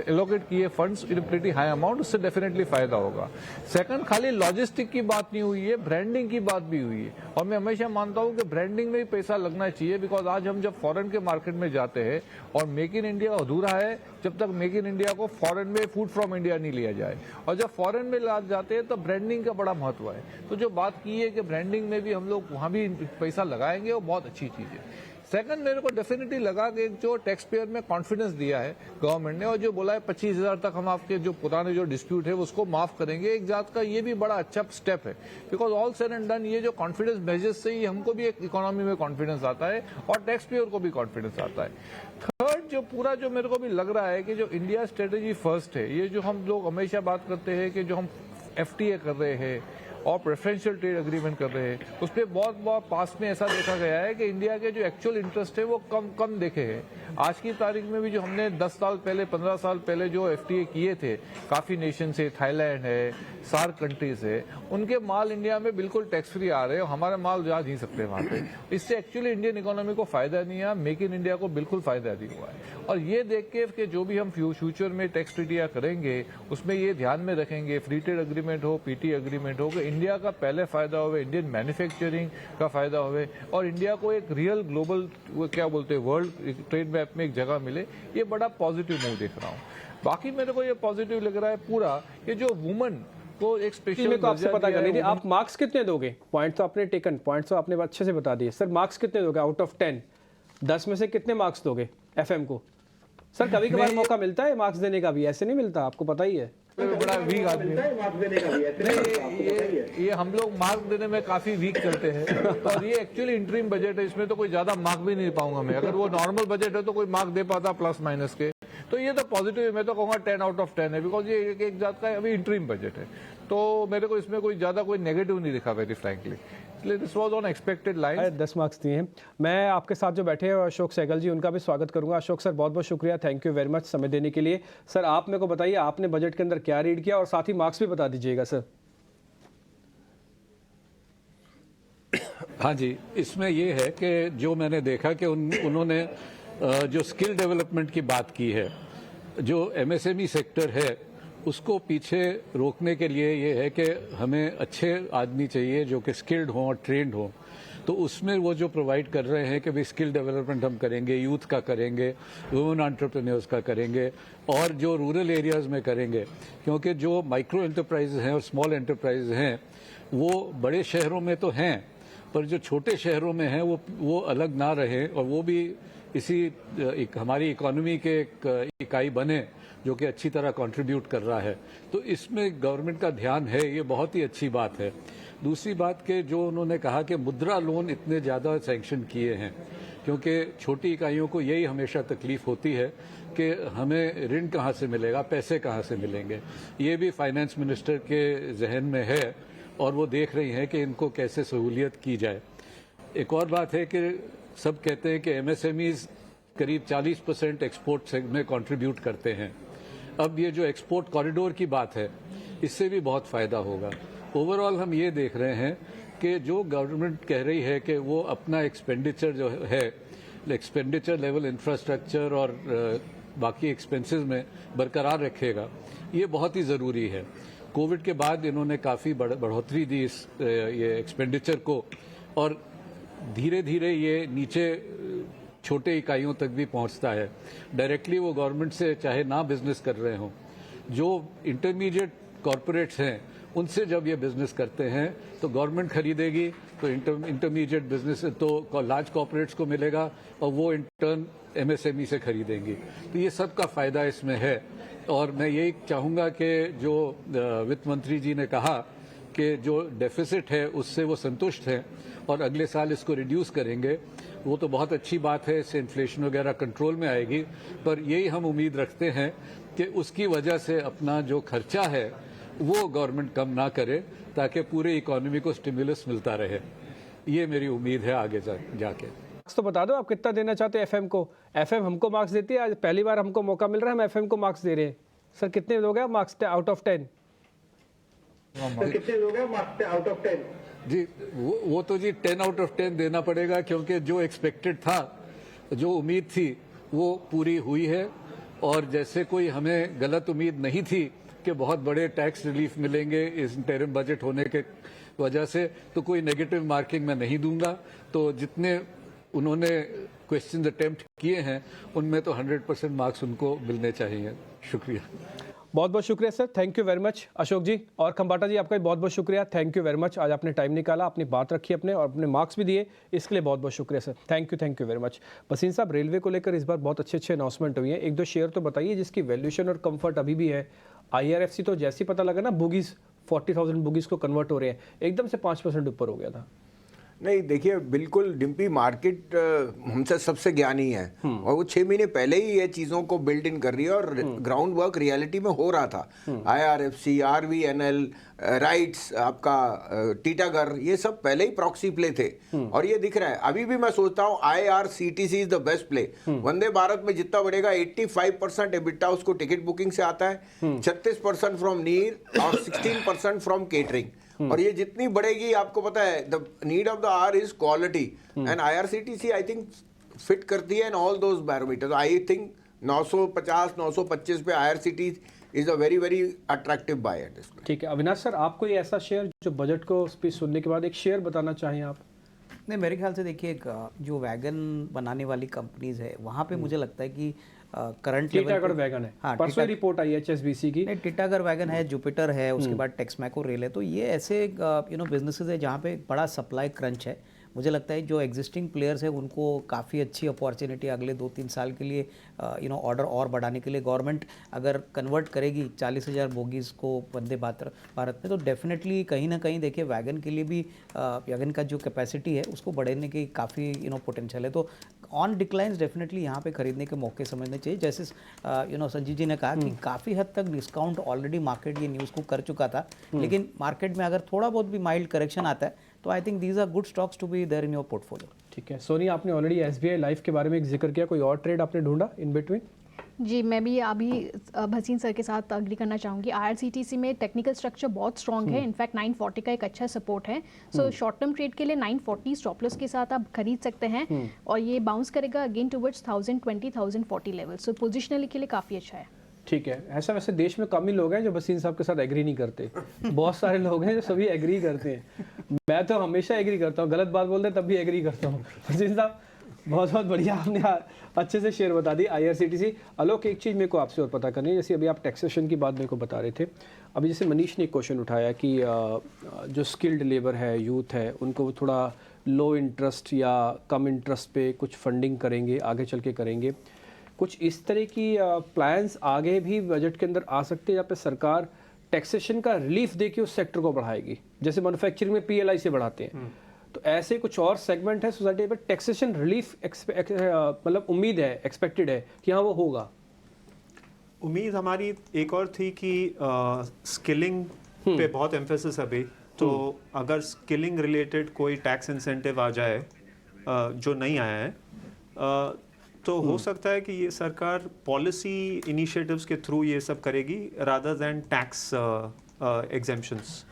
एलोकेट किए फंड्स इन प्रीटी हाई अमाउंट, उससे डेफिनेटली फायदा होगा। सेकंड, खाली लॉजिस्टिक की बात नहीं हुई है, ब्रांडिंग की बात भी हुई है और मैं हमेशा मानता हूं कि ब्रांडिंग में भी पैसा लगना चाहिए। बिकॉज आज हम जब फॉरेन के मार्केट में जाते हैं और मेक इन इंडिया अधूरा है जब तक मेक इन इंडिया को फॉरेन में फूड फ्रॉम इंडिया नहीं लिया जाए, और जब फॉरेन में जाते हैं तो ब्रांडिंग का बड़ा महत्व है। तो जो बात की है कि ब्रांडिंग में भी हम लोग वहां भी पैसा लगाएंगे, वो बहुत अच्छी चीज है। सेकंड, मेरे को डेफिनेटली लगा कि जो टैक्स पेयर में कॉन्फिडेंस दिया है गवर्नमेंट ने और जो बोला है 25,000 तक हम आपके जो पुराने जो डिस्प्यूट है उसको माफ करेंगे, एक जात का ये भी बड़ा अच्छा स्टेप है। Because all said and done ये जो कॉन्फिडेंस मेजर्स से ही हमको भी एक इकोनॉमी में कॉन्फिडेंस आता है और टैक्स पेयर को भी कॉन्फिडेंस आता है। थर्ड, जो पूरा जो मेरे को भी लग रहा है कि जो इंडिया स्ट्रेटेजी फर्स्ट है, ये जो हम लोग हमेशा बात करते हैं कि जो हम FTA कर रहे हैं और प्रेफरेंशियल ट्रेड एग्रीमेंट कर रहे हैं, उस पर बहुत पास में ऐसा देखा गया है कि इंडिया के जो एक्चुअल इंटरेस्ट है वो कम देखे हैं। आज की तारीख में भी जो हमने 10 साल पहले 15 साल पहले जो FTA किए थे काफी नेशन से, थाईलैंड है, सार्क कंट्रीज है, उनके माल इंडिया में बिल्कुल टैक्स फ्री आ रहे हैं, हमारे माल जा नहीं सकते वहां पे। इससे एक्चुअली इंडियन इकोनॉमी को फायदा नहीं है, मेक इन इंडिया को बिल्कुल फायदा नहीं हुआ है। और ये देख के कि जो भी हम फ्यूचर में टैक्स ट्रीटियां करेंगे उसमें ये ध्यान में रखेंगे, फ्री ट्रेड एग्रीमेंट हो, PT एग्रीमेंट हो, कि इंडिया का पहले फायदा हो, इंडियन मैन्युफैक्चरिंग का फायदा हो और इंडिया को एक रियल ग्लोबल क्या बोलते हैं वर्ल्ड ट्रेड मैप में एक जगह मिले। ये बड़ा पॉजिटिव मूव देख रहा हूँ। बाकी मेरे को ये पॉजिटिव लग रहा है पूरा कि जो वुमन को एक स्पेशल में तो आपसे पता करनी थी, आप मार्क्स कितने दोगे? पॉइंट तो आपने टेकन, पॉइंट तो आपने अच्छे से बता दिए। सर मार्क्स कितने दोगे आउट ऑफ 10? 10 में से कितने मार्क्स दोगे FM को? सर कभी कभार मौका मिलता है मार्क्स देने का भी, ऐसे नहीं मिलता, आपको पता ही है। बड़ा वीक आदमी ये हम लोग मार्क देने में काफी वीक चलते हैं और ये एक्चुअली इंटरिम बजट है, इसमें तो कोई ज्यादा मार्क भी नहीं पाऊंगा मैं। अगर वो नॉर्मल बजट है तो कोई मार्क दे पाता प्लस माइनस के, तो ये तो पॉजिटिव है। मैं तो कहूँगा 10 आउट ऑफ 10 है, बिकॉज ये एक जात का अभी इंटरिम बजट है, तो मेरे को इसमें कोई ज्यादा कोई नेगेटिव नहीं दिखा very frankly. This was on expected line. 10 marks दिए हैं। मैं आपके साथ जो बैठे हैं अशोक सहगल जी, उनका भी स्वागत करूंगा। अशोक सर बहुत बहुत शुक्रिया, थैंक यू वेरी मच समय देने के लिए। सर आप मेरे को बताइए आपने बजट के अंदर क्या रीड किया और साथ ही मार्क्स भी बता दीजिएगा सर। हाँ जी, इसमें ये है कि जो मैंने देखा कि उन्होंने जो स्किल डेवलपमेंट की बात की है, जो MSME सेक्टर है उसको पीछे रोकने के लिए ये है कि हमें अच्छे आदमी चाहिए जो कि स्किल्ड हों और ट्रेंड हों। तो उसमें वो जो प्रोवाइड कर रहे हैं कि भाई स्किल डेवलपमेंट हम करेंगे, यूथ का करेंगे, वुमेन एंटरप्रेन्योर्स का करेंगे और जो रूरल एरियाज़ में करेंगे, क्योंकि जो माइक्रो एंटरप्राइज हैं और स्मॉल एंटरप्राइज हैं वो बड़े शहरों में तो हैं, पर जो छोटे शहरों में हैं वो अलग ना रहे और वो भी इसी हमारी इकोनॉमी के एक इकाई बने जो कि अच्छी तरह कंट्रीब्यूट कर रहा है। तो इसमें गवर्नमेंट का ध्यान है, ये बहुत ही अच्छी बात है। दूसरी बात के जो उन्होंने कहा कि मुद्रा लोन इतने ज़्यादा सैंक्शन किए हैं, क्योंकि छोटी इकाइयों को यही हमेशा तकलीफ होती है कि हमें ऋण कहाँ से मिलेगा, पैसे कहाँ से मिलेंगे। ये भी फाइनेंस मिनिस्टर के जहन में है और वो देख रही हैं कि इनको कैसे सहूलियत की जाए। एक और बात है कि सब कहते हैं कि MSMEs करीब 40% एक्सपोर्ट में कंट्रीब्यूट करते हैं। अब ये जो एक्सपोर्ट कॉरिडोर की बात है, इससे भी बहुत फायदा होगा। ओवरऑल हम ये देख रहे हैं कि जो गवर्नमेंट कह रही है कि वो अपना एक्सपेंडिचर जो है, एक्सपेंडिचर लेवल इंफ्रास्ट्रक्चर और बाकी एक्सपेंसेस में बरकरार रखेगा, ये बहुत ही ज़रूरी है। कोविड के बाद इन्होंने काफ़ी बढ़ोतरी दी इस ये एक्सपेंडिचर को और धीरे धीरे ये नीचे छोटे इकाइयों तक भी पहुंचता है। डायरेक्टली वो गवर्नमेंट से चाहे ना बिजनेस कर रहे हों, जो इंटरमीडिएट कॉरपोरेट्स हैं उनसे जब ये बिजनेस करते हैं तो गवर्नमेंट खरीदेगी, तो इंटरमीडिएट बिजनेस तो लार्ज कॉरपोरेट्स को मिलेगा और वो इंटर्न MSME से खरीदेंगी। तो ये सब का फायदा इसमें है। और मैं यही चाहूँगा कि जो वित्त मंत्री जी ने कहा कि जो डेफिसिट है उससे वो संतुष्ट हैं और अगले साल इसको रिड्यूस करेंगे, वो तो बहुत अच्छी बात है, इससे इन्फ्लेशन वगैरह कंट्रोल में आएगी। पर यही हम उम्मीद रखते हैं कि उसकी वजह से अपना जो खर्चा है वो गवर्नमेंट कम ना करे, ताकि पूरे इकोनॉमी को स्टिमुलस मिलता रहे। ये मेरी उम्मीद है आगे जाके। मार्क्स तो बता दो आप कितना देना चाहते हो एफएम को। एफएम हमको मार्क्स देती है, आज पहली बार हमको मौका मिल रहा है, हम एफएम को मार्क्स दे रहे हैं। सर कितने दोगे आप मार्क्स आउट ऑफ 10? कितने लोग हैं मार्क्स पे आउट ऑफ 10? जी वो तो जी 10 आउट ऑफ 10 देना पड़ेगा, क्योंकि जो एक्सपेक्टेड था, जो उम्मीद थी वो पूरी हुई है। और जैसे कोई हमें गलत उम्मीद नहीं थी कि बहुत बड़े टैक्स रिलीफ मिलेंगे इस इंटरिम बजट होने के वजह से, तो कोई नेगेटिव मार्किंग मैं नहीं दूंगा। तो जितने उन्होंने क्वेश्चन अटेम्प्ट किए हैं उनमें तो 100% मार्क्स उनको मिलने चाहिए। शुक्रिया, बहुत बहुत शुक्रिया सर, thank you very much. Ashok ji और खंबाटा जी आपका भी बहुत बहुत शुक्रिया, थैंक यू वेरी मच। आज आपने टाइम निकाला, अपनी बात रखी अपने और अपने मार्क्स भी दिए, इसके लिए बहुत बहुत शुक्रिया सर, थैंक यू वेरी मच। बसीन साहब, रेलवे को लेकर इस बार बहुत अच्छे अनाउंसमेंट हुई है, एक दो शेयर तो बताइए जिसकी वैल्यूएशन और कंफर्ट अभी भी है। IRFC तो जैसे ही पता लगा ना बुगीज 40,000 बुगीज को कन्वर्ट हो रहे हैं, एकदम से 5% ऊपर हो गया था। नहीं देखिए, बिल्कुल डिम्पी मार्केट हमसे सबसे ज्ञानी है और वो 6 महीने पहले ही ये चीज़ों को बिल्ड इन कर रही है और ग्राउंड वर्क रियलिटी में हो रहा था। IRFC, RVNL, राइट्स, आपका टीटागर, ये सब पहले ही प्रॉक्सी प्ले थे और ये दिख रहा है। अभी भी मैं सोचता हूँ IRCTC is the best play. Vande Bharat में जितना बढ़ेगा 85% एबिटा उसको टिकट बुकिंग से आता है, 36% फ्रॉम नीर और 16% फ्रॉम केटरिंग। और ये जितनी बढ़ेगी, आपको पता है the need of the our is quality and IRCTC I think fit करती है in all those barometers. I think 950 925 पे IRCTC is a very very attractive by at this. ठीक है अविनाश सर, आप कोई ऐसा शेयर जो बजट को स्पीच सुनने के बाद एक शेयर बताना चाहें आप? नहीं, मेरे ख्याल से देखिए जो वैगन बनाने वाली कंपनीज है वहाँ पे मुझे लगता है कि करंट टीटागढ़ वैगन है, हाँ, परसों रिपोर्ट आई HSBC की। नहीं, टीटागढ़ वैगन है, जुपिटर है, उसके बाद टेक्समैको रेल है। तो ये ऐसे बिजनेसेस है जहाँ पे बड़ा सप्लाई क्रंच है। मुझे लगता है जो एग्जिस्टिंग प्लेयर्स है उनको काफ़ी अच्छी अपॉर्चुनिटी अगले 2-3 साल के लिए ऑर्डर और बढ़ाने के लिए गवर्नमेंट अगर कन्वर्ट करेगी 40,000 बोगीज़ को वंदे भारत में, तो डेफिनेटली कहीं ना कहीं देखिए वैगन के लिए भी वैगन का जो कैपेसिटी है उसको बढ़ाने की काफ़ी पोटेंशियल है। तो ऑन डिक्लाइंस डेफिनेटली यहाँ पे खरीदने के मौके समझने चाहिए। जैसे संजीव जी ने कहा कि काफ़ी हद तक डिस्काउंट ऑलरेडी मार्केट ये न्यूज़ को कर चुका था, लेकिन मार्केट में अगर थोड़ा बहुत भी माइल्ड करेक्शन आता है तो I think these are good stocks to be there in your portfolio. ठीक है सोनी, आपने ऑलरेडी SBI लाइफ के बारे में एक जिक्र किया, कोई और ट्रेड आपने ढूंढा इन बिटवीन? जी, मैं भी अभी भसीन सर के साथ अग्री करना चाहूँगी। IRCTC में टेक्निकल स्ट्रक्चर बहुत स्ट्रॉन्ग है, इनफैक्ट 940 का एक अच्छा सपोर्ट है। सो शॉर्ट टर्म ट्रेड के लिए 940 स्टॉप लॉस के साथ आप खरीद सकते हैं और ये बाउंस करेगा अगेन टुवर्ड्स 1020 1040 लेवल। सो पोजिशनली के लिए काफ़ी अच्छा है। ठीक है, ऐसा वैसे देश में कम ही लोग हैं जो भसीन साहब के साथ एग्री नहीं करते, बहुत सारे लोग हैं जो सभी एग्री करते हैं। मैं तो हमेशा एग्री करता हूँ, गलत बात बोलते हैं तब भी एग्री करता हूँ। भसीन साहब बहुत बहुत बढ़िया, आपने अच्छे से शेयर बता दी IRCTC। आलोक, एक चीज़ मेरे को आपसे और पता करनी है, जैसे अभी आप टैक्सेशन की बात मेरे को बता रहे थे, अभी जैसे मनीष ने एक क्वेश्चन उठाया कि जो स्किल्ड लेबर है, यूथ है, उनको थोड़ा लो इंटरेस्ट या कम इंटरेस्ट पे कुछ फंडिंग करेंगे, आगे चल के करेंगे। कुछ इस तरह की प्लान्स आगे भी बजट के अंदर आ सकते हैं, या पे सरकार टैक्सेशन का रिलीफ देके उस सेक्टर को बढ़ाएगी, जैसे मैन्युफैक्चरिंग में PLI से बढ़ाते हैं। तो ऐसे कुछ और सेगमेंट है सोसाइटी पर टैक्सेशन रिलीफ मतलब उम्मीद है, एक्सपेक्टेड है कि हाँ वो होगा? उम्मीद हमारी एक और थी कि स्किलिंग पे बहुत एम्फेसिस अभी, तो अगर स्किलिंग रिलेटेड कोई टैक्स इंसेंटिव आ जाए जो नहीं आया है, तो हो सकता है कि ये सरकार पॉलिसी इनिशिएटिव्स के थ्रू ये सब करेगी रादर देन टैक्स एग्जेम्पशंस।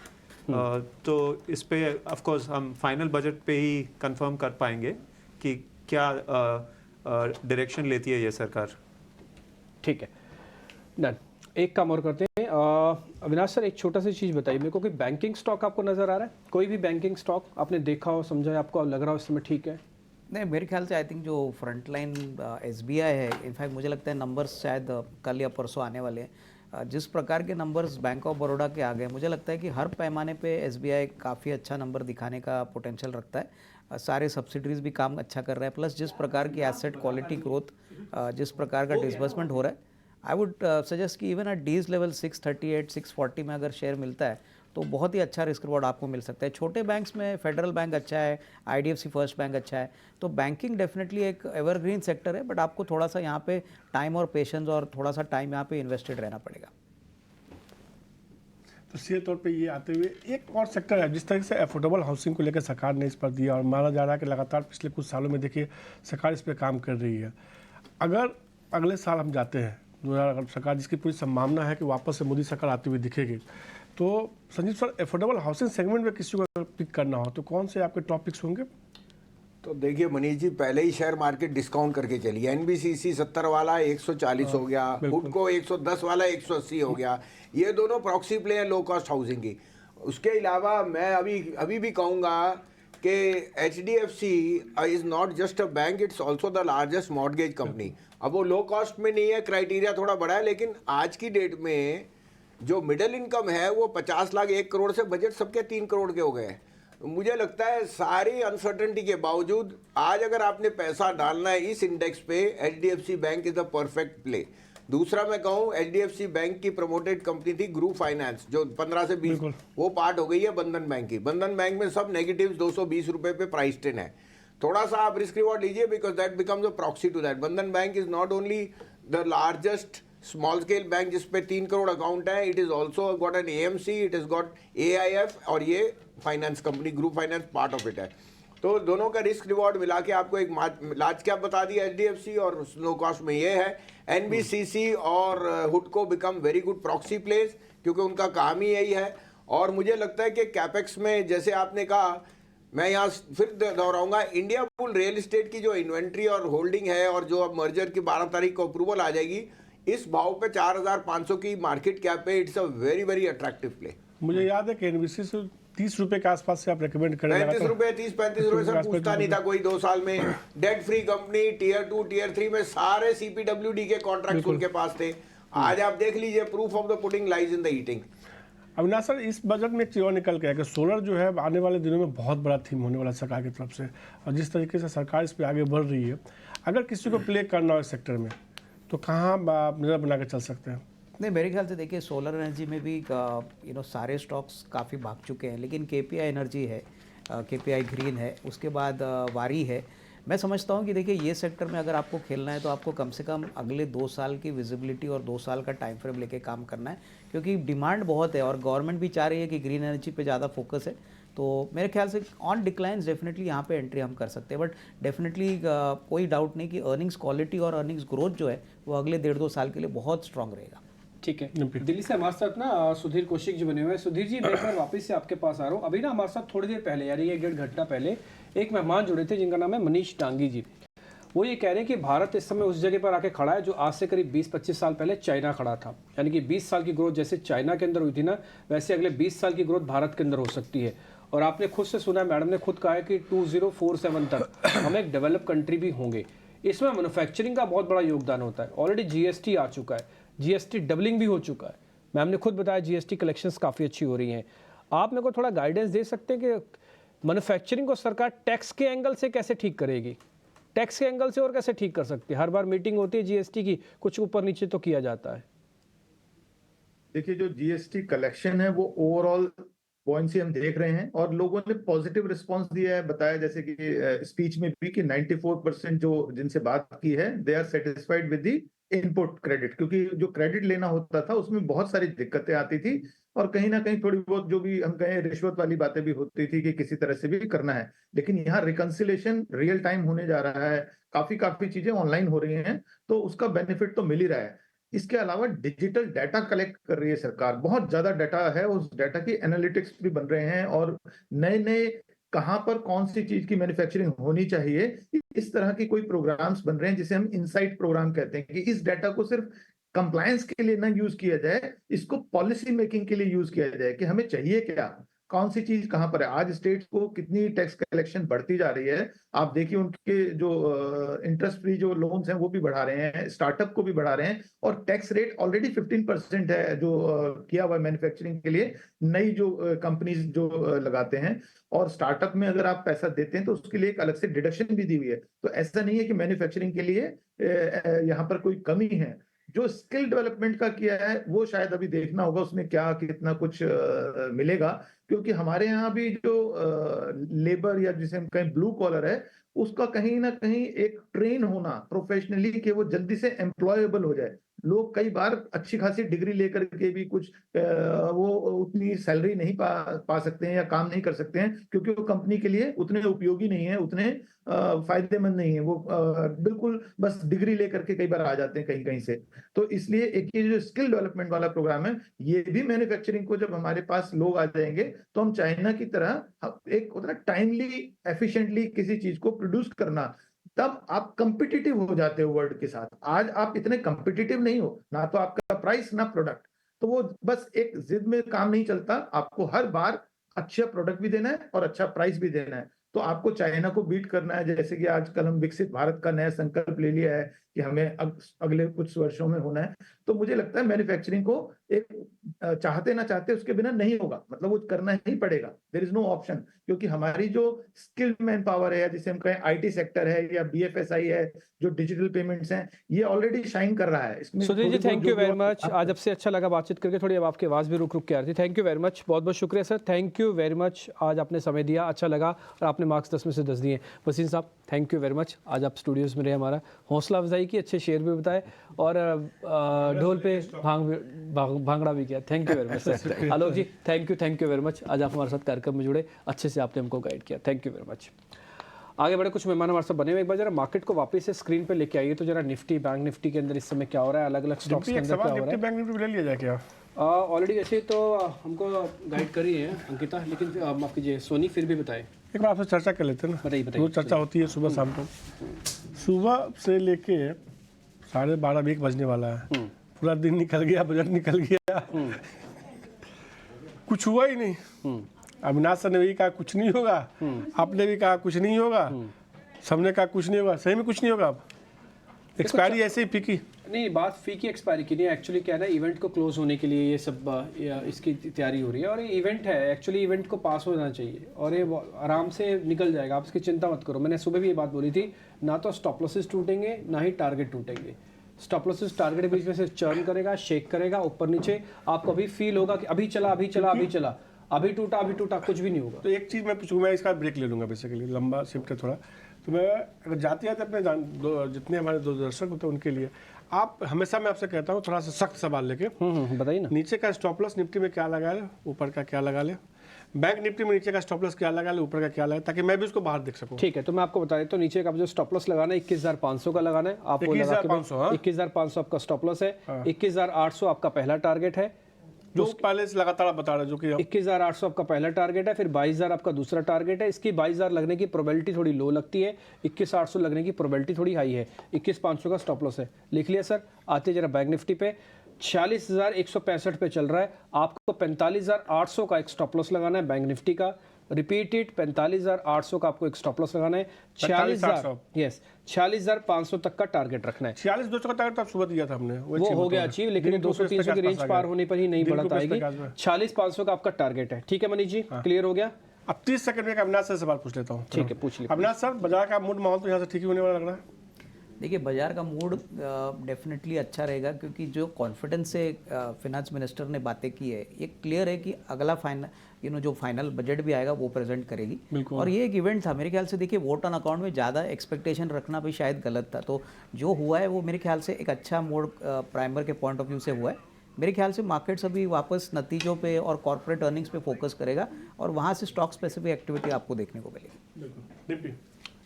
तो इस पे ऑफ कोर्स हम फाइनल बजट पे ही कंफर्म कर पाएंगे कि क्या डायरेक्शन लेती है ये सरकार। ठीक है, डन। एक काम और करते हैं, अविनाश सर एक छोटा सी चीज़ बताइए मेरे को कि बैंकिंग स्टॉक आपको नज़र आ रहा है? कोई भी बैंकिंग स्टॉक आपने देखा हो, समझा है, आपको लग रहा हो इस समय ठीक है? नहीं, मेरे ख्याल से आई थिंक जो फ्रंटलाइन SBI है, इनफैक्ट मुझे लगता है नंबर्स शायद कल या परसों आने वाले हैं। जिस प्रकार के नंबर्स बैंक ऑफ बड़ौदा के आ गए, मुझे लगता है कि हर पैमाने पे SBI काफ़ी अच्छा नंबर दिखाने का पोटेंशियल रखता है। सारे सब्सिडरीज भी काम अच्छा कर रहे हैं, प्लस जिस प्रकार की एसेट क्वालिटी ग्रोथ, जिस प्रकार का डिसबर्समेंट हो रहा है, आई वुड सजेस्ट कि इवन एट डीज लेवल 638 640 में अगर शेयर मिलता है तो बहुत ही अच्छा रिस्क रिवॉर्ड आपको मिल सकता है। छोटे बैंक्स में फेडरल बैंक अच्छा है, IDFC फर्स्ट बैंक अच्छा है, तो बैंकिंग डेफिनेटली एक एवरग्रीन सेक्टर है, बट आपको थोड़ा सा यहाँ पे टाइम और पेशेंस और थोड़ा सा टाइम यहाँ पे इन्वेस्टेड रहना पड़ेगा। तो सीधे तौर पे ये आते हुए एक और सेक्टर है जिस तरह से अफोर्डेबल हाउसिंग को लेकर सरकार ने इस पर दिया और माना जा रहा है कि लगातार पिछले कुछ सालों में देखिए सरकार इस पर काम कर रही है। अगर अगले साल हम जाते हैं अगर सरकार जिसकी पूरी संभावना है कि वापस से मोदी सरकार आती हुई दिखेगी, तो Sanjeev sir affordable housing segment में किसी को पिक करना हो तो कौन से आपके टॉपिक्स होंगे? तो देखिए मनीष जी, पहले ही शेयर मार्केट डिस्काउंट करके चली। एनबीसीसी 70 वाला 140 हो गया, हुडको 110 वाला 180 हो गया। ये दोनों प्रॉक्सी प्ले हैं लो कॉस्ट हाउसिंग की। उसके अलावा मैं अभी भी कहूँगा कि HDFC is not just a bank, it's also the largest mortgage company. अब वो लो कॉस्ट में नहीं है, क्राइटेरिया थोड़ा बड़ा है, लेकिन आज की डेट में जो मिडिल इनकम है वो 50 लाख 1 करोड़ से बजट सबके 3 करोड़ के हो गए। मुझे लगता है सारी अनसर्टेनिटी के बावजूद आज अगर आपने पैसा डालना है इस इंडेक्स पे, HDFC bank is the perfect play. दूसरा मैं कहूँ HDFC बैंक की प्रमोटेड कंपनी थी ग्रुप फाइनेंस जो 15 से 20, वो पार्ट हो गई है बंधन बैंक की। बंधन बैंक में सब नेगेटिव्स 220 रुपए पे प्राइस टेन है। थोड़ा सा आप रिस्क रिवॉर्ड लीजिए because that becomes a proxy to that. Bandhan bank is not only the largest small scale bank जिसपे 3 करोड़ अकाउंट है, it is also got an AMC, it is got AIF और ये finance company group finance part of it है। तो दोनों का risk reward मिला के आपको एक लार्ज कैप बता दिया HDFC और लो कॉस्ट में ये है। NBCC और हुडको become very good proxy place क्योंकि उनका काम ही यही है। और मुझे लगता है कि कैपेक्स में जैसे आपने कहा, मैं यहाँ फिर दोहराऊंगा, इंडिया बुल रियल एस्टेट की जो इन्वेंट्री और होल्डिंग है और जो अब मर्जर की 12 तारीख को अप्रूवल आ जाएगी, इस भाव पे 4500 की मार्केट कैप है। It's a very very attractive play. मुझे याद है कि NBCC से 30 रुपए के आसपास से आप रेकमेंड करें। 35 रुपए 30-35 रुपए से पूछता नहीं था कोई 2 साल में। Debt free company tier 2 tier 3 में सारे CPWD के कॉन्ट्रैक्ट उनके पास थे। आज आप देख लीजिए, proof of the pudding lies in the eating. Avinash sir, इस बजट में एक चीज और निकल के आया कि सोलर जो है आने वाले दिनों में बहुत बड़ा थीम होने वाला सरकार की तरफ से, और जिस तरीके से सरकार इस पर आगे बढ़ रही है, अगर किसी को प्ले करना हो इस सेक्टर में तो कहाँ आप नजर बना के चल सकते हैं? नहीं, मेरे ख्याल से देखिए सोलर एनर्जी में भी सारे स्टॉक्स काफ़ी भाग चुके हैं, लेकिन KPI एनर्जी है, KPI ग्रीन है, उसके बाद वारी है। मैं समझता हूँ कि देखिए ये सेक्टर में अगर आपको खेलना है तो आपको कम से कम अगले 2 साल की विजिबिलिटी और 2 साल का टाइम फ्रेम लेके काम करना है, क्योंकि डिमांड बहुत है और गवर्नमेंट भी चाह रही है कि ग्रीन एनर्जी पे ज़्यादा फोकस है। तो मेरे ख्याल से ऑन डिक्लाइंस डेफिनेटली यहाँ पे एंट्री हम कर सकते हैं, बट डेफिनेटली कोई डाउट नहीं कि अर्निंग्स क्वालिटी और अर्निंग्स ग्रोथ जो है वो अगले 1.5-2 साल के लिए बहुत स्ट्रांग रहेगा। ठीक है, दिल्ली से हमारे साथ ना सुधीर कौशिक जी बने हुए हैं। सुधीर जी, मैं एक बार वापस से आपके पास आ रहा हूँ। अभी ना हमारे साथ थोड़ी देर पहले, यानी 1-1.5 घंटा पहले, एक मेहमान जुड़े थे जिनका नाम है मनीष डांगी जी। वो ये कह रहे हैं कि भारत इस समय उस जगह पर आके खड़ा है जो आज से करीब 20-25 साल पहले चाइना खड़ा था। यानी कि 20 साल की ग्रोथ जैसे चाइना के अंदर हुई थी ना, वैसे अगले 20 साल की ग्रोथ भारत के अंदर हो सकती है। और आपने खुद से सुना, मैडम ने खुद कहा है कि 2047 तक हम एक डेवलप कंट्री भी होंगे। इसमें मैन्युफैक्चरिंग का बहुत बड़ा योगदान होता है। ऑलरेडी GST आ चुका है, GST डबलिंग भी हो चुका है। मैम ने खुद बताया GST कलेक्शंस काफ़ी अच्छी हो रही हैं। आप मेरे को थोड़ा गाइडेंस दे सकते हैं कि मैन्युफैक्चरिंग को सरकार टैक्स के एंगल से कैसे ठीक करेगी? टैक्स के एंगल से और कैसे ठीक कर सकती है? हर बार मीटिंग होती है GST की, कुछ ऊपर नीचे तो किया जाता है। देखिए, जो GST कलेक्शन है वो ओवरऑल पॉइंट से हम देख रहे हैं और लोगों ने पॉजिटिव रिस्पांस दिया है। बताया जैसे कि स्पीच में भी कि 94% जो जिनसे बात की है they are satisfied with the input credit, क्योंकि जो क्रेडिट लेना होता था उसमें बहुत सारी दिक्कतें आती थी और कहीं ना कहीं थोड़ी बहुत जो भी हम कहें रिश्वत वाली बातें भी होती थी कि किसी तरह से भी करना है। लेकिन यहाँ रिकंसिलेशन रियल टाइम होने जा रहा है, काफी चीजें ऑनलाइन हो रही हैं, तो उसका बेनिफिट तो मिल ही रहा है। इसके अलावा डिजिटल डाटा कलेक्ट कर रही है सरकार, बहुत ज्यादा डाटा है, उस डाटा की एनालिटिक्स भी बन रहे हैं और नए नए कहां पर कौन सी चीज की मैन्युफैक्चरिंग होनी चाहिए, इस तरह की कोई प्रोग्राम्स बन रहे हैं जिसे हम इनसाइट प्रोग्राम कहते हैं, कि इस डाटा को सिर्फ कंप्लायंस के लिए ना यूज किया जाए, इसको पॉलिसी मेकिंग के लिए यूज किया जाए कि हमें चाहिए क्या, कौन सी चीज कहां पर है। आज स्टेट्स को कितनी टैक्स कलेक्शन बढ़ती जा रही है, आप देखिए उनके जो इंटरेस्ट फ्री जो लोन्स हैं वो भी बढ़ा रहे हैं, स्टार्टअप को भी बढ़ा रहे हैं और टैक्स रेट ऑलरेडी 15% है जो किया हुआ मैन्युफैक्चरिंग के लिए नई जो कंपनीज जो लगाते हैं। और स्टार्टअप में अगर आप पैसा देते हैं तो उसके लिए एक अलग से डिडक्शन भी दी हुई है। तो ऐसा नहीं है कि मैन्युफैक्चरिंग के लिए यहाँ पर कोई कमी है। जो स्किल डेवलपमेंट का किया है वो शायद अभी देखना होगा उसमें क्या कितना कुछ मिलेगा, क्योंकि हमारे यहाँ भी जो लेबर या जिसे हम कहें ब्लू कॉलर है, उसका कहीं ना कहीं एक ट्रेन होना प्रोफेशनली कि वो जल्दी से एम्प्लॉयबल हो जाए, लोग कई बार अच्छी खासी डिग्री लेकर के भी कुछ वो उतनी सैलरी नहीं पा सकते हैं या काम नहीं कर सकते हैं, क्योंकि वो कंपनी के लिए उतने उपयोगी नहीं है, उतने फायदेमंद नहीं है। वो बिल्कुल बस डिग्री लेकर के कई बार आ जाते हैं कहीं कहीं से। तो इसलिए एक ये जो स्किल डेवलपमेंट वाला प्रोग्राम है, ये भी मैन्युफैक्चरिंग को, जब हमारे पास लोग आ जाएंगे तो हम चाइना की तरह एक उतना टाइमली एफिशिएंटली किसी चीज को प्रोड्यूस करना, तब आप कंपिटिटिव हो जाते हो वर्ल्ड के साथ। आज आप इतने कंपिटिटिव नहीं हो, ना तो आपका प्राइस ना प्रोडक्ट, तो वो बस एक जिद में काम नहीं चलता। आपको हर बार अच्छा प्रोडक्ट भी देना है और अच्छा प्राइस भी देना है। तो आपको चाइना को बीट करना है, जैसे कि आजकल हम विकसित भारत का नया संकल्प ले लिया है कि हमें अगले कुछ वर्षों में होना है। तो मुझे लगता है मैन्युफैक्चरिंग को एक चाहते ना चाहते उसके बिना नहीं होगा, मतलब वो करना ही पड़ेगा, देयर इज नो ऑप्शन। क्योंकि हमारी जो स्किल्ड मैन पावर है, जिसे हम कहें आईटी सेक्टर है या बीएफएसआई है, जो डिजिटल पेमेंट्स हैं, ये ऑलरेडी शाइन कर रहा है। Sudhir ji, thank you very much. आज आपसे अच्छा लगा बातचीत करके, थोड़ी अब आपकी आवाज़ भी रुक रुक के आ रही थी। थैंक यू वेरी मच, बहुत बहुत शुक्रिया सर, थैंक यू वेरी मच। आज आपने समय दिया, अच्छा लगा, और आपने मार्क्स 10 में से 10 दिए। वसीम साहब, थैंक यू वेरी मच, आज आप स्टूडियोज़ में रहे, हमारा हौसला अफजाई की, अच्छे शेर भी बताए और ढोल पे भांगड़ा भी किया। Thank you very much sir. Alok ji, thank you very much, आज आप हमारे साथ कार्यक्रम में जुड़े, अच्छे से आपने हमको गाइड किया, थैंक यू वेरी मच। आगे बढ़े, कुछ मेहमान हमारे साथ बने हुए। एक बार जरा मार्केट को वापस से स्क्रीन पे लेके आइए, तो जरा निफ्टी, बैंक निफ्टी के अंदर इस समय क्या हो रहा है, अलग अलग स्टॉक्स के अंदर क्या हो रहा है। बैंक निफ्टी ले लिया जाए क्या? ऑलरेडी ऐसे तो हमको गाइड करी है अंकिता, लेकिन माफ कीजिए सोनी, फिर भी बताएं। एक बार आपसे चर्चा कर लेते हैं ना। बताइए वो चर्चा होती है सुबह शाम को, सुबह से लेके 12:30 1 बजने वाला है, पूरा दिन निकल गया, बजट निकल गया, कुछ हुआ ही नहीं। अविनाश सर ने भी कहा कुछ नहीं होगा, आपने भी कहा कुछ नहीं होगा, सबने कहा कुछ नहीं होगा, सही में कुछ नहीं होगा। अब एक्सपायरी ऐसे ही फीकी नहीं, बात फी की एक्सपायरी की नहीं, एक्चुअली क्या है ना, इवेंट को क्लोज होने के लिए ये सब इसकी तैयारी हो रही है, और ये इवेंट है, एक्चुअली इवेंट को पास हो जाना चाहिए और ये आराम से निकल जाएगा, आप इसकी चिंता मत करो। मैंने सुबह भी ये बात बोली थी, ना तो स्टॉप लॉसेस टूटेंगे ना ही टारगेट टूटेंगे। स्टॉप लॉसेस टारगेट के बीच में से चर्न करेगा, शेक करेगा ऊपर नीचे, आपको अभी फील होगा कि अभी चला, अभी टूटा, कुछ भी नहीं होगा। तो एक चीज़ मैं पूछूंगा, मैं इसका ब्रेक ले लूँगा, बेसिकली लंबा शिफ्ट है थोड़ा, तो मैं अगर जाते अपने जितने हमारे दो दर्शक होते हैं उनके लिए, आप हमेशा मैं आपसे कहता हूँ थोड़ा सा सख्त सवाल लेके, बताइए ना। नीचे का स्टॉप लॉस निफ्टी में क्या लगा ले, ऊपर का क्या लगा ले, बैंक निफ्टी में नीचे का स्टॉप लॉस क्या लगा ले, ऊपर का क्या लगा, ताकि मैं भी उसको बाहर देख सकूं। ठीक है, तो मैं आपको बता देता हूँ, नीचे का जो स्टॉप लॉस लगाना है 21,500 का लगाना है आपको, 21,500 आपका स्टॉप लॉस है, 21,800 आपका पहला टारगेट है, जो पहले से लगातार आप बता रहे, जो कि 21,800 आपका पहला टारगेट है, फिर 22,000 आपका दूसरा टारगेट है। इसकी 22,000 लगने की प्रोबेबिलिटी थोड़ी लो लगती है, 21,800 लगने की प्रोबेबिलिटी थोड़ी हाई है, 21,500 का स्टॉप लॉस है, लिख लिया सर। आते जरा बैंक निफ्टी पे, 46,165 पे चल रहा है, आपको 45,800 का एक स्टॉप लॉस लगाना है बैंक निफ्टी का, रिपीटेड 45,800 का आपको एक स्टॉप लॉस लगाना है, 46,500 तक का टारगेट रखना है। 46,200 का टारगेट आप सुबह दिया था हमने, वो हो गया अचीव, लेकिन 200-300 की रेंज पार होने पर ही नहीं बढ़त आएगी। 46,500 का आपका टारगेट है, ठीक है मनीष जी, क्लियर हो गया। अब 30 सेकंड में अविनाश से सवाल पूछ लेता हूँ। ठीक है, पूछ लीजिए। अविनाश सर, बाजार का मूड माहौल तो यहाँ से ठीक ही होने वाला लग रहा है। देखिए, बाजार का मूड डेफिनेटली अच्छा रहेगा, क्योंकि जो कॉन्फिडेंस से फिनेंस मिनिस्टर ने बातें की है, ये क्लियर है कि अगला जो फाइनल बजट भी आएगा वो प्रेजेंट करेगी। और ये एक इवेंट था मेरे ख्याल से। देखिए, वोट ऑन अकाउंट में ज़्यादा एक्सपेक्टेशन रखना भी शायद गलत था, तो जो हुआ है वो मेरे ख्याल से एक अच्छा मोड प्राइमर के पॉइंट ऑफ व्यू से हुआ है। मेरे ख्याल से मार्केट्स अभी वापस नतीजों पे और कॉर्पोरेट अर्निंग्स पे फोकस करेगा, और वहाँ से स्टॉक स्पेसिफिक एक्टिविटी आपको देखने को मिलेगी।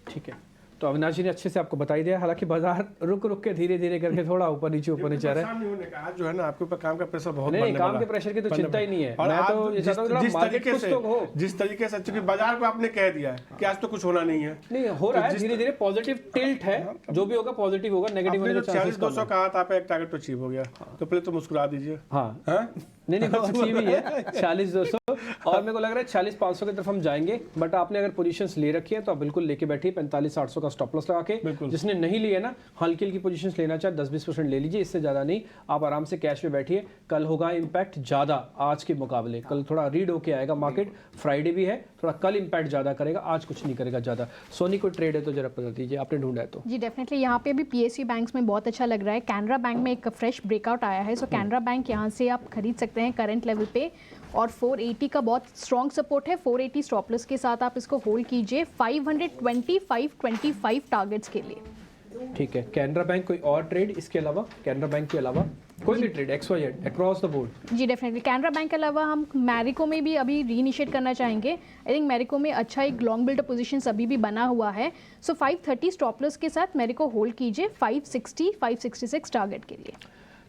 ठीक है, तो अविनाश जी ने अच्छे से आपको बताई दिया। हालांकि बाजार रुक के धीरे धीरे करके थोड़ा ऊपर नीचे आ रहा है। आज जो है ना, आपके ऊपर काम का प्रेशर बहुत नहीं, काम के प्रेशर की तो चिंता ही नहीं है। और मैं तो जिस तरीके से चूंकि बाजार को आपने कह दिया है कि आज तो कुछ होना नहीं है, नहीं हो रहा है, धीरे धीरे पॉजिटिव टिल्ट है, जो भी होगा पॉजिटिव होगा, नेगेटिव होने का चांसेस कम है। 46,200 कहा था, आपका एक टारगेट तो अचीव हो गया, तो पहले तो मुस्कुरा दीजिए। हाँ, नहीं वो अचीव ही है 46,200, और मेरे को लग रहा है 46,500 की तरफ हम जाएंगे। बट आपने अगर पोजीशंस ले रखी है तो आप बिल्कुल लेके बैठिए 45,800 का स्टॉप लॉस लगा के। जिसने नहीं लिया ना, हल्की हल्की पोजीशंस लेना चाहे 10-20% ले लीजिए, इससे ज्यादा नहीं। आप आराम से कैश में बैठिए, कल होगा इम्पैक्ट ज्यादा आज के मुकाबले। कल थोड़ा रीड होके आएगा मार्केट, फ्राइडे भी है, थोड़ा कल इम्पैक्ट ज्यादा करेगा, आज कुछ नहीं करेगा ज्यादा। सोनी को ट्रेड है तो जरा बता दीजिए, आपने ढूंढा है तो। जी डेफिनेटली, यहाँ पे भी पीएसयू बैंक्स में बहुत अच्छा लग रहा है। कैनरा बैंक में एक फ्रेश ब्रेकआउट आया है, सो कैनरा बैंक यहाँ से आप खरीद सकते हैं करंट लेवल पे, और 480 का बहुत स्ट्रॉन्ग सपोर्ट है। 480 स्टॉप लॉस के साथ आप इसको होल्ड कीजिए 520, 525 टारगेट्स के लिए। ठीक है, कैनरा बैंक कोई और ट्रेड इसके अलावा, कैनरा बैंक के अलावा कोई भी trade XYZ across the board? जी डेफिनेटली कैनरा बैंक के अलावा हम मैरिको में भी अभी रीइनिशिएट करना चाहेंगे। आई थिंक मैरिको में अच्छा एक लॉन्ग बिल्डअप पोजीशन अभी भी बना हुआ है। सो 530 स्टॉप लॉस के साथ मैरिको होल्ड कीजिए 560 566 टारगेट के लिए।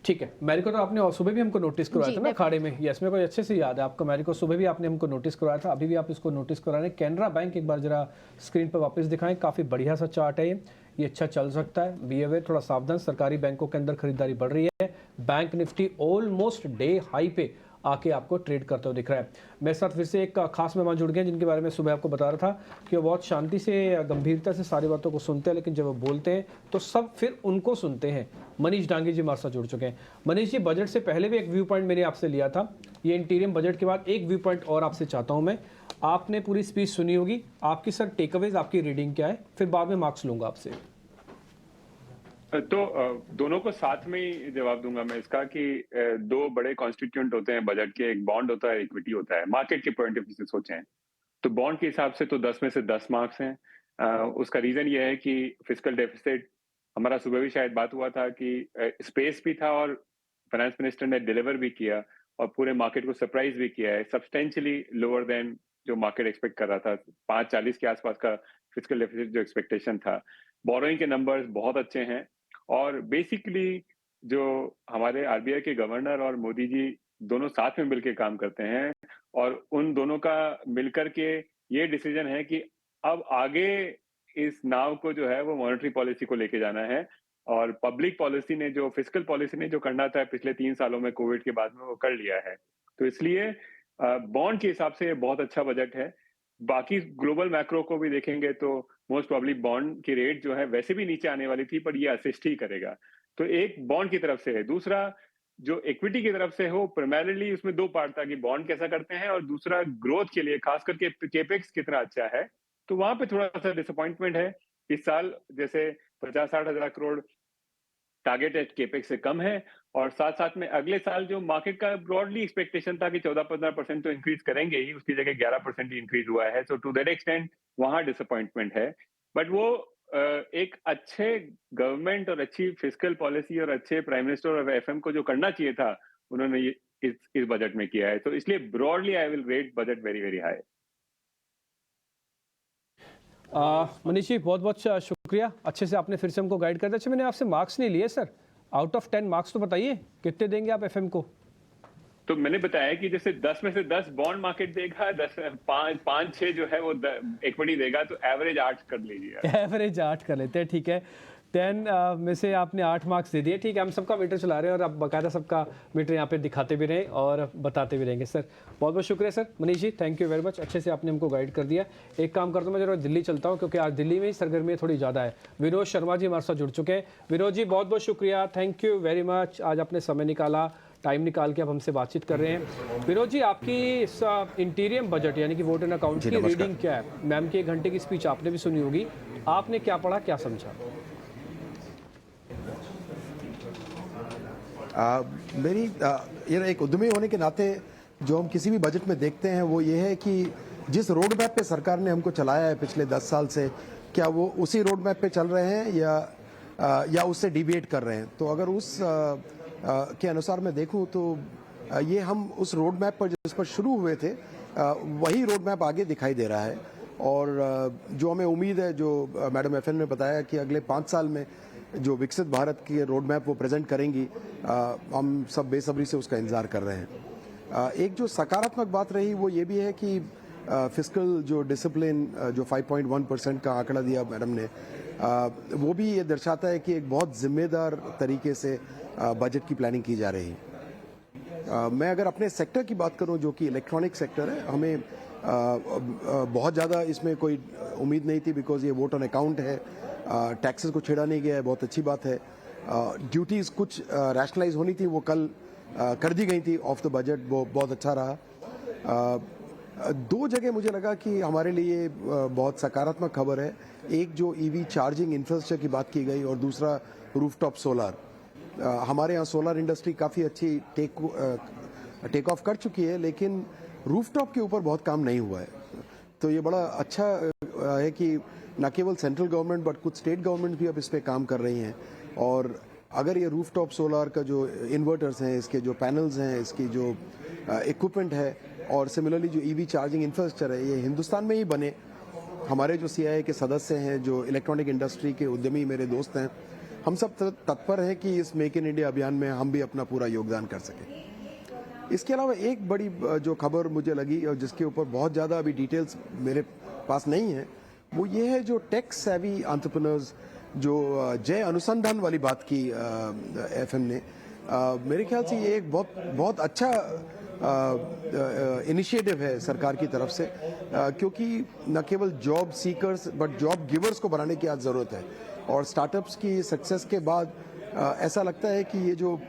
ठीक है, मैरिको तो आपने सुबह भी हमको नोटिस करवाया था ना अखाड़े में, यस मेरे को अच्छे से याद है आपका मैरिको, सुबह भी आपने हमको नोटिस करवाया था, अभी भी आप इसको नोटिस करा रहे हैं। कैनरा बैंक एक बार जरा स्क्रीन पर वापस दिखाएं, काफ़ी बढ़िया सा चार्ट है ये अच्छा चल सकता है। बी अवेयर, थोड़ा सावधान, सरकारी बैंकों के अंदर खरीदारी बढ़ रही है। Bank Nifty almost day high पे आके आपको ट्रेड करते हुए दिख रहा है। मेरे साथ फिर से एक खास मेहमान जुड़ गए जिनके बारे में सुबह आपको बता रहा था कि वो बहुत शांति से गंभीरता से सारी बातों को सुनते हैं, लेकिन जब वो बोलते हैं तो सब फिर उनको सुनते हैं। मनीष डांगी जी हमारे साथ जुड़ चुके हैं। मनीष जी, बजट से पहले भी एक व्यू पॉइंट मैंने आपसे लिया था, ये इंटीरियम बजट के बाद एक व्यू पॉइंट और आपसे चाहता हूँ मैं। आपने पूरी स्पीच सुनी होगी, आपकी सर टेकअवेज, आपकी रीडिंग क्या है, फिर बाद में मार्क्स लूंगा आपसे। तो दोनों को साथ में ही जवाब दूंगा मैं इसका कि दो बड़े कॉन्स्टिट्यूएंट होते हैं बजट के, एक बॉन्ड होता है, इक्विटी होता है। मार्केट के पॉइंट ऑफ व्यू से सोचें तो बॉन्ड के हिसाब से तो 10 में से 10 मार्क्स हैं। उसका रीजन ये है कि फिस्कल डेफिसिट, हमारा सुबह भी शायद बात हुआ था कि स्पेस भी था और फाइनेंस मिनिस्टर ने डिलीवर भी किया और पूरे मार्केट को सरप्राइज भी किया है, सब्सटेंशियली लोअर देन जो मार्केट एक्सपेक्ट कर रहा था। 540 के आसपास का फिस्कल डेफिसिट जो एक्सपेक्टेशन था। बोरोइंग के नंबर्स बहुत अच्छे हैं और बेसिकली जो हमारे आरबीआई के गवर्नर और मोदी जी दोनों साथ में मिलकर काम करते हैं और उन दोनों का मिलकर के ये डिसीजन है कि अब आगे इस नाव को जो है वो मॉनेटरी पॉलिसी को लेके जाना है और पब्लिक पॉलिसी ने जो फिस्कल पॉलिसी ने जो करना था पिछले 3 सालों में कोविड के बाद में वो कर लिया है। तो इसलिए बॉन्ड के हिसाब से ये बहुत अच्छा बजट है। बाकी ग्लोबल मैक्रो को भी देखेंगे तो मोस्ट प्रॉब्ली बॉन्ड की रेट जो है वैसे भी नीचे आने वाली थी, पर ये असिस्ट ही करेगा। तो एक बॉन्ड की तरफ से है, दूसरा जो इक्विटी की तरफ से हो, प्राइमरीली उसमें 2 पार्ट था कि बॉन्ड कैसा करते हैं और दूसरा ग्रोथ के लिए खास करके केपेक्स कितना अच्छा है। तो वहां पे थोड़ा सा डिसअपॉइंटमेंट है। इस साल जैसे 50-60 हजार करोड़ टारगेट केपेक्स से कम है और साथ साथ में अगले साल जो मार्केट का ब्रॉडली एक्सपेक्टेशन था कि 14-15% तो इंक्रीज करेंगे ही, उसकी जगह 11% ही इंक्रीज हुआ है। सो टू दैट एक्सटेंट वहां डिसअपॉइंटमेंट है। बट वो एक अच्छे गवर्नमेंट और अच्छी फिस्कल पॉलिसी और अच्छे प्राइम मिनिस्टर और एफएम को जो करना चाहिए था उन्होंने इस बजट में किया है। तो इसलिए broadly I will rate budget very very high. Manish ji बहुत बहुत शुक्रिया, अच्छे से आपने फिर से हमको गाइड कर दिया। अच्छा, मैंने आपसे मार्क्स नहीं लिए सर, आउट ऑफ 10 मार्क्स तो बताइए कितने देंगे आप एफएम को? तो मैंने बताया कि जैसे 10 में से 10 बॉन्ड मार्केट देगा, 5-6 जो है वो इक्विटी देगा, तो एवरेज 8 कर लीजिए। एवरेज 8 कर लेते हैं, ठीक है। 10 में से आपने 8 मार्क्स दे दिए, ठीक है। हम सबका मीटर चला रहे हैं और आप बाकायदा सबका मीटर यहाँ पे दिखाते भी रहें और बताते भी रहेंगे। सर बहुत बहुत शुक्रिया sir. Manish ji thank you very much, अच्छे से आपने हमको गाइड कर दिया। एक काम करता हूँ मैं जरा दिल्ली चलता हूँ क्योंकि आज दिल्ली में ही सरगर्मी थोड़ी ज़्यादा है। विनोद शर्मा जी हमारे साथ जुड़ चुके हैं। विनोद जी बहुत बहुत शुक्रिया, थैंक यू वेरी मच, आज आपने समय निकाला, टाइम निकाल के आप हमसे बातचीत कर रहे हैं। विनोद जी आपकी इस इंटीरियम बजट यानी कि वोट एंड अकाउंट की रीडिंग क्या है? मैम की 1 घंटे की स्पीच आपने भी सुनी होगी, आपने क्या पढ़ा, क्या समझा? मेरी ये एक उद्यमी होने के नाते जो हम किसी भी बजट में देखते हैं वो ये है कि जिस रोड मैप पे सरकार ने हमको चलाया है पिछले 10 साल से, क्या वो उसी रोड मैप पे चल रहे हैं या उससे डिविएट कर रहे हैं। तो अगर उस के अनुसार मैं देखूं तो ये हम उस रोड मैप पर जिस पर शुरू हुए थे वही रोड मैप आगे दिखाई दे रहा है। और जो हमें उम्मीद है, जो मैडम एफएन ने बताया कि अगले 5 साल में जो विकसित भारत की रोड मैप वो प्रेजेंट करेंगी, हम सब बेसब्री से उसका इंतजार कर रहे हैं। एक जो सकारात्मक बात रही वो ये भी है कि फिस्कल जो डिसिप्लिन जो 5.1% का आंकड़ा दिया मैडम ने, वो भी ये दर्शाता है कि एक बहुत जिम्मेदार तरीके से बजट की प्लानिंग की जा रही है। मैं अगर अपने सेक्टर की बात करूं जो कि इलेक्ट्रॉनिक सेक्टर है, हमें बहुत ज़्यादा इसमें कोई उम्मीद नहीं थी बिकॉज ये वोट ऑन अकाउंट है, टैक्सेस को छेड़ा नहीं गया है, बहुत अच्छी बात है। ड्यूटीज़ कुछ रैशनलाइज होनी थी, वो कल कर दी गई थी ऑफ द बजट, वो बहुत अच्छा रहा। 2 जगह मुझे लगा कि हमारे लिए बहुत सकारात्मक खबर है। एक जो ईवी चार्जिंग इंफ्रास्ट्रक्चर की बात की गई और दूसरा रूफटॉप सोलर। हमारे यहाँ सोलर इंडस्ट्री काफ़ी अच्छी टेक ऑफ कर चुकी है, लेकिन रूफटॉप के ऊपर बहुत काम नहीं हुआ है। तो ये बड़ा अच्छा है कि न केवल सेंट्रल गवर्नमेंट बट कुछ स्टेट गवर्नमेंट भी अब इस पे काम कर रही हैं। और अगर ये रूफटॉप सोलार का जो इन्वर्टर्स हैं, इसके जो पैनल्स हैं, इसकी जो इक्विपमेंट है और सिमिलरली जो ईवी चार्जिंग इंफ्रास्ट्रक्चर है, ये हिंदुस्तान में ही बने। हमारे जो CII के सदस्य हैं, जो इलेक्ट्रॉनिक इंडस्ट्री के उद्यमी मेरे दोस्त हैं, हम सब तत्पर हैं कि इस मेक इन इंडिया अभियान में हम भी अपना पूरा योगदान कर सकें। इसके अलावा एक बड़ी जो खबर मुझे लगी और जिसके ऊपर बहुत ज़्यादा अभी डिटेल्स मेरे पास नहीं है, वो ये है जो टेक सेवी एंटरप्रेन्योर्स, जो जय अनुसंधान वाली बात की FM ने, मेरे ख्याल से ये एक बहुत अच्छा इनिशिएटिव है सरकार की तरफ से, क्योंकि न केवल job seekers but job givers को बनाने की आज ज़रूरत है। और स्टार्टअप्स की सक्सेस के बाद ऐसा लगता है कि ये जो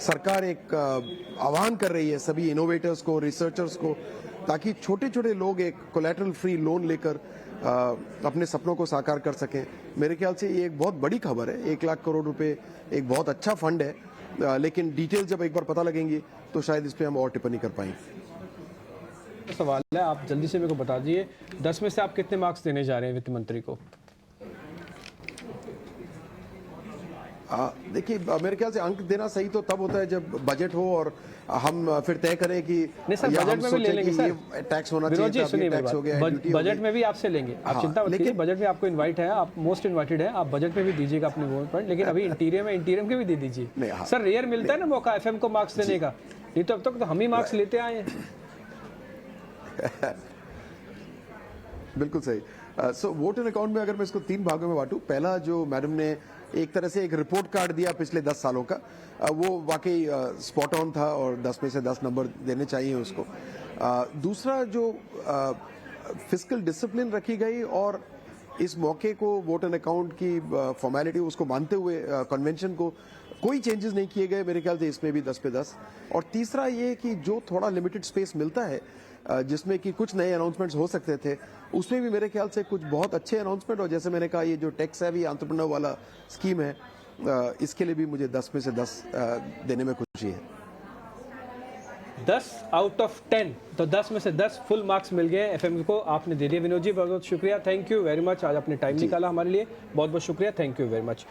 सरकार एक आह्वान कर रही है सभी इनोवेटर्स को, रिसर्चर्स को, ताकि छोटे छोटे लोग एक कोलैटरल फ्री लोन लेकर अपने सपनों को साकार कर सकें। मेरे ख्याल से ये एक बहुत बड़ी खबर है। 1 लाख करोड़ रुपए एक बहुत अच्छा फंड है, लेकिन डिटेल जब एक बार पता लगेंगी तो शायद इस पे हम और टिप्पणी कर पाएंगे। सवाल है, आप जल्दी से मेरे को बता दीजिए, 10 में से आप कितने मार्क्स देने जा रहे हैं वित्त मंत्री को? देखिए, मेरे ख्याल से अंक देना सही तो तब होता है जब बजट हो और हम फिर तय करें कि नहीं सर, बजट में भी ले लेंगे सर, टैक्स होना चाहिए, सुनिए टैक्स हो गया, बजट में भी आपसे लेंगे, आप चिंता मत कीजिए। बजट में आपको इनवाइट है, आप मोस्ट इनवाइटेड है, आप बजट में भी दीजिएगा अपने वोट पर, लेकिन अभी इंटीरियम के भी दे दीजिए सर। रेयर मिलता है ना मौका FM को मार्क्स देने का, नहीं तो अब तक तो हम ही मार्क्स लेते आए हैं। बिल्कुल सही। सो वोट इन अकाउंट में अगर मैं इसको 3 भागों में बांटूं, पहला जो मैडम ने एक तरह से एक रिपोर्ट कार्ड दिया पिछले 10 सालों का, वो वाकई स्पॉट ऑन था और 10 में से 10 नंबर देने चाहिए उसको। दूसरा जो फिस्कल डिसिप्लिन रखी गई और इस मौके को वोट एंड अकाउंट की फॉर्मेलिटी उसको मानते हुए कन्वेंशन को कोई चेंजेस नहीं किए गए, मेरे ख्याल से इसमें भी 10 पे 10। और तीसरा ये कि जो थोड़ा लिमिटेड स्पेस मिलता है जिसमें कि कुछ नए अनाउंसमेंट्स हो सकते थे, उसमें भी मेरे ख्याल से कुछ बहुत अच्छे अनाउंसमेंट, और जैसे मैंने कहा ये जो टेक सेवी एंटरप्रेन्योर वाला स्कीम है, इसके लिए भी मुझे 10 में से 10 देने में खुशी है। 10 आउट ऑफ 10, तो 10 में से 10 फुल मार्क्स मिल गए FM को, आपने दे दिए। विनोद जी बहुत बहुत शुक्रिया, थैंक यू वेरी मच, आज आपने टाइम निकाला हमारे लिए, बहुत बहुत शुक्रिया, थैंक यू वेरी मच।